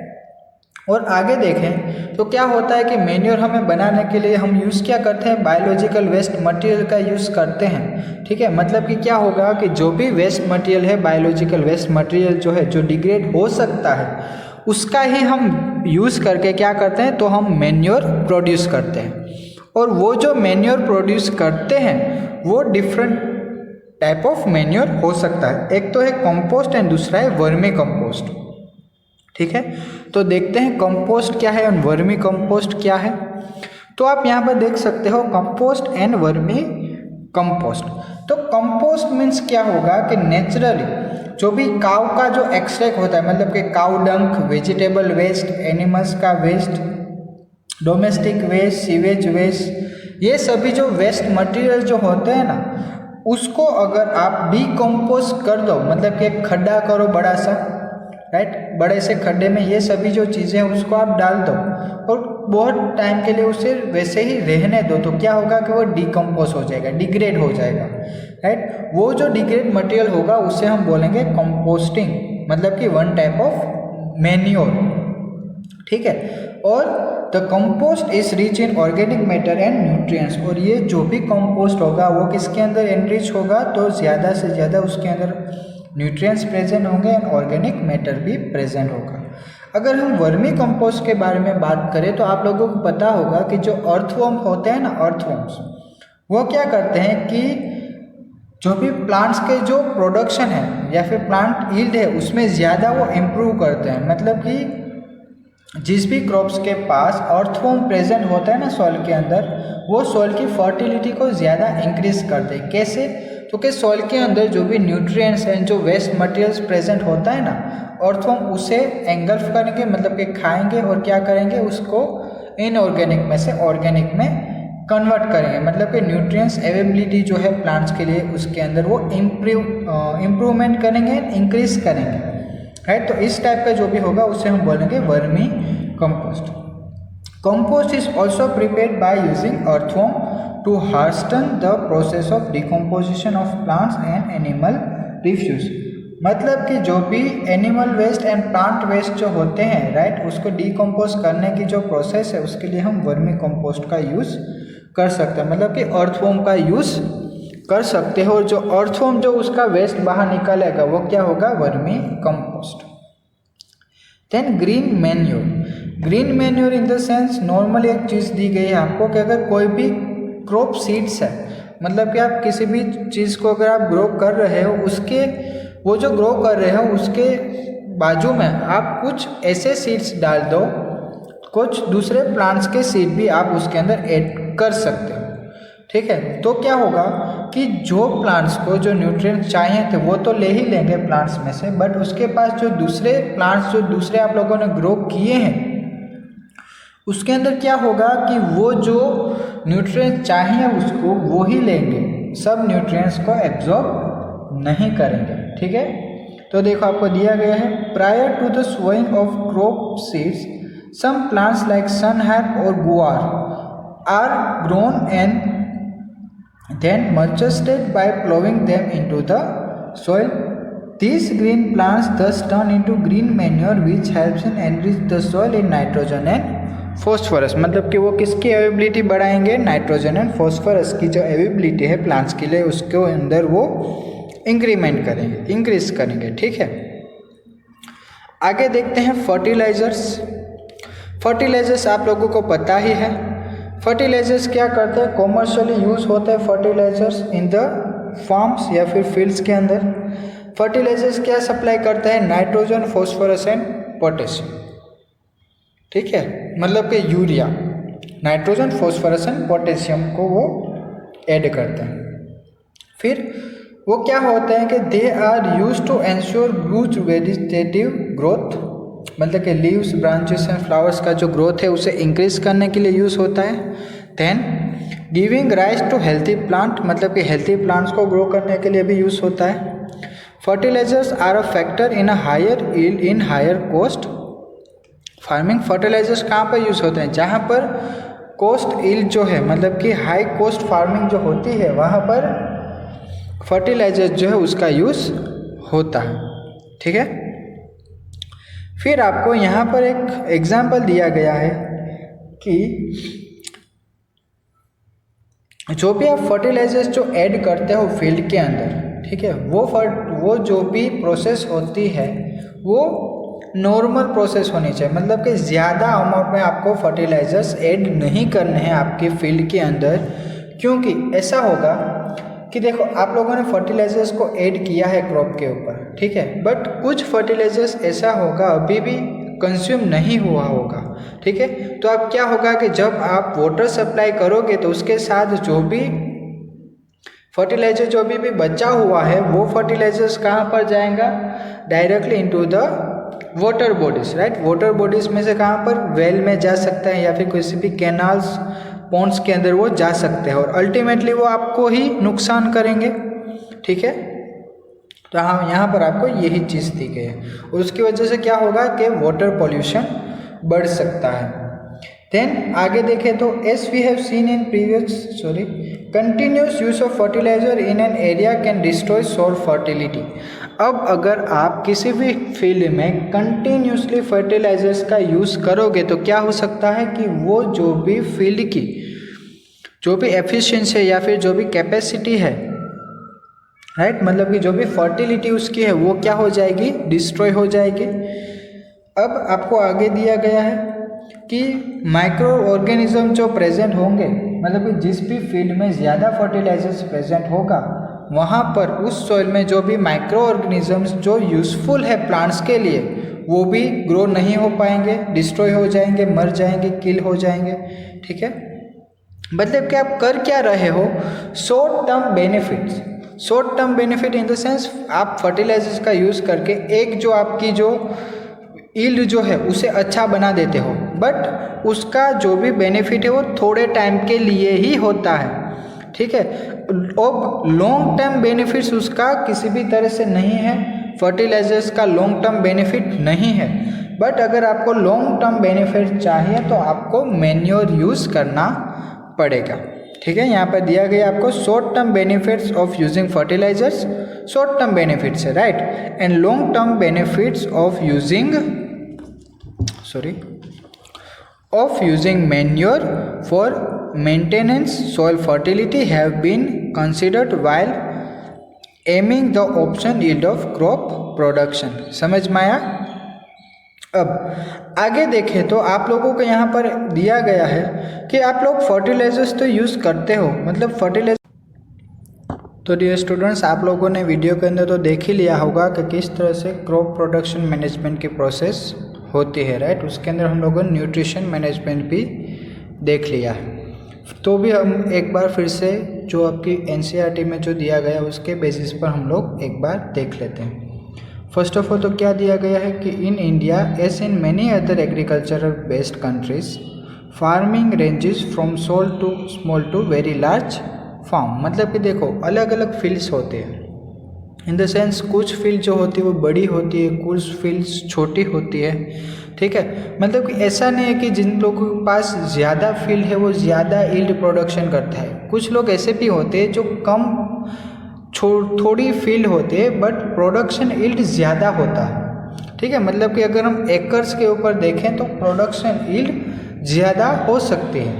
Speaker 1: और आगे देखें तो क्या होता है कि मैन्योर हमें बनाने के लिए हम यूज़ क्या करते हैं, बायोलॉजिकल वेस्ट मटेरियल का यूज़ करते हैं। ठीक है, मतलब कि क्या होगा कि जो भी वेस्ट मटेरियल है, बायोलॉजिकल वेस्ट मटेरियल जो है जो डिग्रेड हो सकता है उसका ही हम यूज़ करके क्या करते हैं, तो हम मैन्योर प्रोड्यूस करते हैं। और वो जो मैन्योर प्रोड्यूस करते हैं वो डिफरेंट टाइप ऑफ मैन्योर हो सकता है। एक तो है कंपोस्ट एंड दूसरा है वर्मी कंपोस्ट। ठीक है, तो देखते हैं कंपोस्ट क्या है और वर्मी कंपोस्ट क्या है। तो आप यहाँ पर देख सकते हो कंपोस्ट एंड वर्मी कंपोस्ट। तो कंपोस्ट मीन्स क्या होगा कि नेचुरली जो भी काऊ का जो एक्सट्रैक्ट होता है, मतलब कि cow dung, vegetable waste, animals का waste, domestic waste, sewage waste, ये सभी जो वेस्ट मटेरियल जो होते हैं ना, उसको अगर आप डिकम्पोज कर दो, मतलब कि एक खड्डा करो बड़ा सा, राइट, बड़े से खड्डे में ये सभी जो चीज़ें हैं उसको आप डाल दो और बहुत टाइम के लिए उसे वैसे ही रहने दो, तो क्या होगा कि वो डिकम्पोज हो जाएगा, डिग्रेड हो जाएगा, राइट। वो जो डिग्रेड मटेरियल होगा उसे हम बोलेंगे कंपोस्टिंग, मतलब कि वन टाइप ऑफ मैन्योर। ठीक है, और the compost is rich in organic matter and nutrients. और ये जो भी कंपोस्ट होगा वो किसके अंदर एनरिच होगा, तो ज़्यादा से ज़्यादा उसके अंदर न्यूट्रिएंट्स प्रेजेंट होंगे एंड ऑर्गेनिक मैटर भी प्रेजेंट होगा। अगर हम वर्मी कंपोस्ट के बारे में बात करें तो आप लोगों को पता होगा कि जो अर्थवर्म होते हैं ना, अर्थवर्म्स, वो क्या करते हैं कि जो भी प्लांट्स के जो प्रोडक्शन है या फिर प्लांट यील्ड है उसमें ज़्यादा वो इम्प्रूव करते हैं। मतलब कि जिस भी क्रॉप्स के पास अर्थवर्म प्रेजेंट होता है ना सॉइल के अंदर, वो सॉइल की फर्टिलिटी को ज़्यादा इंक्रीज करते हैं। कैसे? क्योंकि सॉइल के अंदर जो भी न्यूट्रिएंट्स हैं, जो वेस्ट मटेरियल्स प्रेजेंट होता है ना, अर्थवर्म उसे एंगल्फ करेंगे, मतलब कि खाएंगे और क्या करेंगे, उसको इनऑर्गेनिक में से ऑर्गेनिक में कन्वर्ट करेंगे। मतलब कि न्यूट्रिएंट्स अवेलेबिलिटी जो है प्लांट्स के लिए उसके अंदर वो इम्प्रूवमेंट करेंगे, इंक्रीज करेंगे, राइट। तो इस टाइप का जो भी होगा उसे हम बोलेंगे vermi compost. Compost is also prepared by using earthworm to hasten the process of decomposition of plants and animal refuse. मतलब कि जो भी animal waste and plant waste जो होते हैं, राइट, उसको डिकम्पोज करने की जो प्रोसेस है उसके लिए हम वर्मी कंपोस्ट का यूज़ कर सकते हैं। मतलब कि अर्थवर्म का यूज़ कर सकते हो और जो अर्थवर्म जो उसका वेस्ट बाहर निकालेगा वो क्या होगा, vermicompost. Then green manure. Green manure in the sense normally एक चीज़ दी गई है आपको कि अगर कोई भी क्रॉप सीड्स है, मतलब कि आप किसी भी चीज़ को अगर आप ग्रो कर रहे हो, उसके वो जो ग्रो कर रहे हो उसके बाजू में आप कुछ ऐसे सीड्स डाल दो, कुछ दूसरे प्लांट्स के सीड भी आप उसके अंदर ऐड कर सकते हो, ठीक है। तो क्या होगा कि जो प्लांट्स को जो न्यूट्रिएंट्स चाहिए थे वो तो ले ही लेंगे प्लांट्स में से, बट उसके पास जो दूसरे प्लांट्स जो दूसरे आप लोगों ने ग्रो किए हैं उसके अंदर क्या होगा कि वो जो न्यूट्रिएंट्स चाहिए उसको वो ही लेंगे, सब न्यूट्रिएंट्स को एब्जॉर्ब नहीं करेंगे, ठीक है। तो देखो आपको दिया गया है, prior to the sowing of crop seeds some plants like sunhemp और guar are grown and then multiplied by plowing them into the soil. These green plants thus turn into green manure which helps in enrich the soil in nitrogen and phosphorus. मतलब कि वो किसकी अवेबिलिटी बढ़ाएंगे, नाइट्रोजन एंड फॉस्फोरस की जो अवेबिलिटी है प्लांट्स के लिए उसके अंदर वो इंक्रीमेंट करेंगे, इंक्रीज करेंगे, ठीक है। आगे देखते हैं फर्टिलाइजर्स। फर्टिलाइजर्स आप लोगों को पता ही है, फर्टिलाइजर्स क्या करते हैं, कॉमर्शियली यूज़ होते हैं फर्टिलाइजर्स इन द फार्म्स या फिर फील्ड्स के अंदर। फर्टिलाइजर्स क्या सप्लाई करता है, नाइट्रोजन, फॉस्फोरस एंड पोटेशियम, ठीक है। मतलब कि urea, nitrogen, phosphorus and potassium को वो ऐड करते हैं। फिर वो क्या होते हैं कि they are use to ensure good vegetative growth, मतलब कि लीव्स, ब्रांचेस एंड फ्लावर्स का जो ग्रोथ है उसे इंक्रीज करने के लिए यूज़ होता है। Then giving rise to healthy plant, मतलब कि हेल्थी प्लांट्स को ग्रो करने के लिए भी यूज़ होता है। Fertilizers are a factor in a higher yield in higher cost farming. Fertilizers कहाँ पर यूज़ होते हैं, जहाँ पर कॉस्ट यील्ड जो है, मतलब कि हाई कॉस्ट फार्मिंग जो होती है वहाँ पर फर्टिलाइजर जो है उसका यूज़ होता है, ठीक है। फिर आपको यहाँ पर एक एग्जाम्पल दिया गया है कि जो भी आप फर्टिलाइजर्स जो ऐड करते हो फील्ड के अंदर, ठीक है, वो जो भी प्रोसेस होती है वो नॉर्मल प्रोसेस होनी चाहिए। मतलब कि ज़्यादा अमाउंट में आपको फर्टिलाइजर्स ऐड नहीं करने हैं आपके फील्ड के अंदर, क्योंकि ऐसा होगा कि देखो आप लोगों ने फर्टिलाइजर्स को ऐड किया है क्रॉप के ऊपर, ठीक है, बट कुछ फर्टिलाइजर्स ऐसा होगा अभी भी कंज्यूम नहीं हुआ होगा, ठीक है। तो अब क्या होगा कि जब आप वाटर सप्लाई करोगे तो उसके साथ जो भी फर्टिलाइजर जो भी बचा हुआ है वो फर्टिलाइजर्स कहाँ पर जाएगा, directly into the water bodies, right. Water bodies में से कहाँ पर, वेल में जा सकता है या फिर किसी भी कैनाल्स, पॉन्ड्स के अंदर वो जा सकते हैं और अल्टीमेटली वो आपको ही नुकसान करेंगे, ठीक है। तो हाँ, यहाँ पर आपको यही चीज़ दी गई है और उसकी वजह से क्या होगा कि वाटर पॉल्यूशन बढ़ सकता है। देन आगे देखें तो as we have seen in previous continuous use of fertilizer in an area can destroy soil fertility. अब अगर आप किसी भी फील्ड में कंटिन्यूसली फर्टिलाइजर्स का यूज़ करोगे तो क्या हो सकता है कि वो जो भी फील्ड की जो भी एफिशिएंसी है या फिर जो भी कैपेसिटी है राइट, मतलब कि जो भी फर्टिलिटी उसकी है वो क्या हो जाएगी, डिस्ट्रॉय हो जाएगी। अब आपको आगे दिया गया है कि माइक्रो ऑर्गेनिज्म जो प्रेजेंट होंगे, मतलब कि जिस भी फील्ड में ज़्यादा फर्टिलाइजर्स प्रेजेंट होगा वहाँ पर उस सॉइल में जो भी माइक्रो ऑर्गेनिजम्स जो यूज़फुल है प्लांट्स के लिए वो भी ग्रो नहीं हो पाएंगे, डिस्ट्रॉय हो जाएंगे, मर जाएंगे, किल हो जाएंगे। ठीक है, मतलब कि आप कर क्या रहे हो, short term benefits. Short term benefit in the sense आप फर्टिलाइजर्स का यूज़ करके एक जो आपकी जो ईल्ड जो है उसे अच्छा बना देते हो, बट उसका जो भी बेनिफिट है वो थोड़े टाइम के लिए ही होता है। ठीक है, अब लॉन्ग टर्म बेनिफिट्स उसका किसी भी तरह से नहीं है, फर्टिलाइजर्स का लॉन्ग टर्म बेनिफिट नहीं है। बट अगर आपको लॉन्ग टर्म बेनिफिट चाहिए तो आपको मैन्योर यूज़ करना पड़ेगा। ठीक है, यहाँ पर दिया गया आपको short term benefits of using fertilisers, short term benefits है, right, and long term benefits of using manure for maintenance soil fertility have been considered while aiming the option yield of crop production। समझ में आया? अब आगे देखें तो आप लोगों को यहाँ पर दिया गया है कि आप लोग फर्टिलाइजर्स तो यूज़ करते हो, मतलब फर्टिलाइजर। तो डियर स्टूडेंट्स, आप लोगों ने वीडियो के अंदर तो देख ही लिया होगा कि किस तरह से क्रॉप प्रोडक्शन मैनेजमेंट की प्रोसेस होती है, राइट। उसके अंदर हम लोगों ने न्यूट्रिशन मैनेजमेंट भी देख लिया है। तो भी हम एक बार फिर से जो आपकी एनसीईआरटी में जो दिया गया है उसके बेसिस पर हम लोग एक बार देख लेते हैं। फर्स्ट ऑफ ऑल तो क्या दिया गया है कि in India as in many other agricultural based countries farming ranges from small to very large farm. मतलब कि देखो अलग अलग फील्ड्स होते हैं, इन द सेंस कुछ फील्ड जो होती है वो बड़ी होती है, कुछ फील्ड्स छोटी होती है। ठीक है, मतलब कि ऐसा नहीं है कि जिन लोगों के पास ज़्यादा फील्ड है वो ज़्यादा यील्ड प्रोडक्शन करता है। कुछ लोग ऐसे भी होते हैं जो कम थोड़ी फील्ड होते हैं बट प्रोडक्शन यील्ड ज़्यादा होता है। ठीक है, मतलब कि अगर हम एकर्स के ऊपर देखें तो प्रोडक्शन यील्ड ज़्यादा हो सकती है।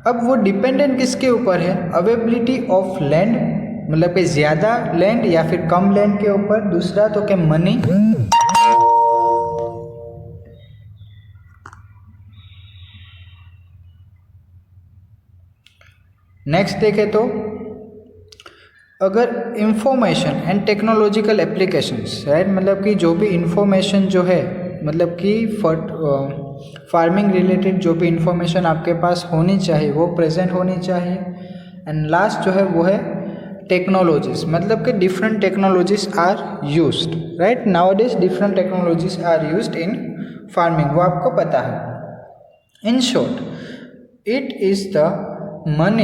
Speaker 1: अब वो डिपेंडेंट किसके ऊपर है, अवेबिलिटी ऑफ लैंड, मतलब कि ज़्यादा लैंड या फिर कम लैंड के ऊपर। दूसरा तो क्या, मनी। नेक्स्ट देखें तो अगर information and technological applications, right, मतलब कि जो भी इंफॉर्मेशन जो है, मतलब कि फार्मिंग रिलेटेड जो भी इंफॉर्मेशन आपके पास होनी चाहिए वो प्रेजेंट होनी चाहिए। एंड लास्ट जो है वो है टेक्नोलॉजीज, मतलब कि different technologies are used, right. Nowadays different technologies are used in farming, वो आपको पता है। In short, it is the money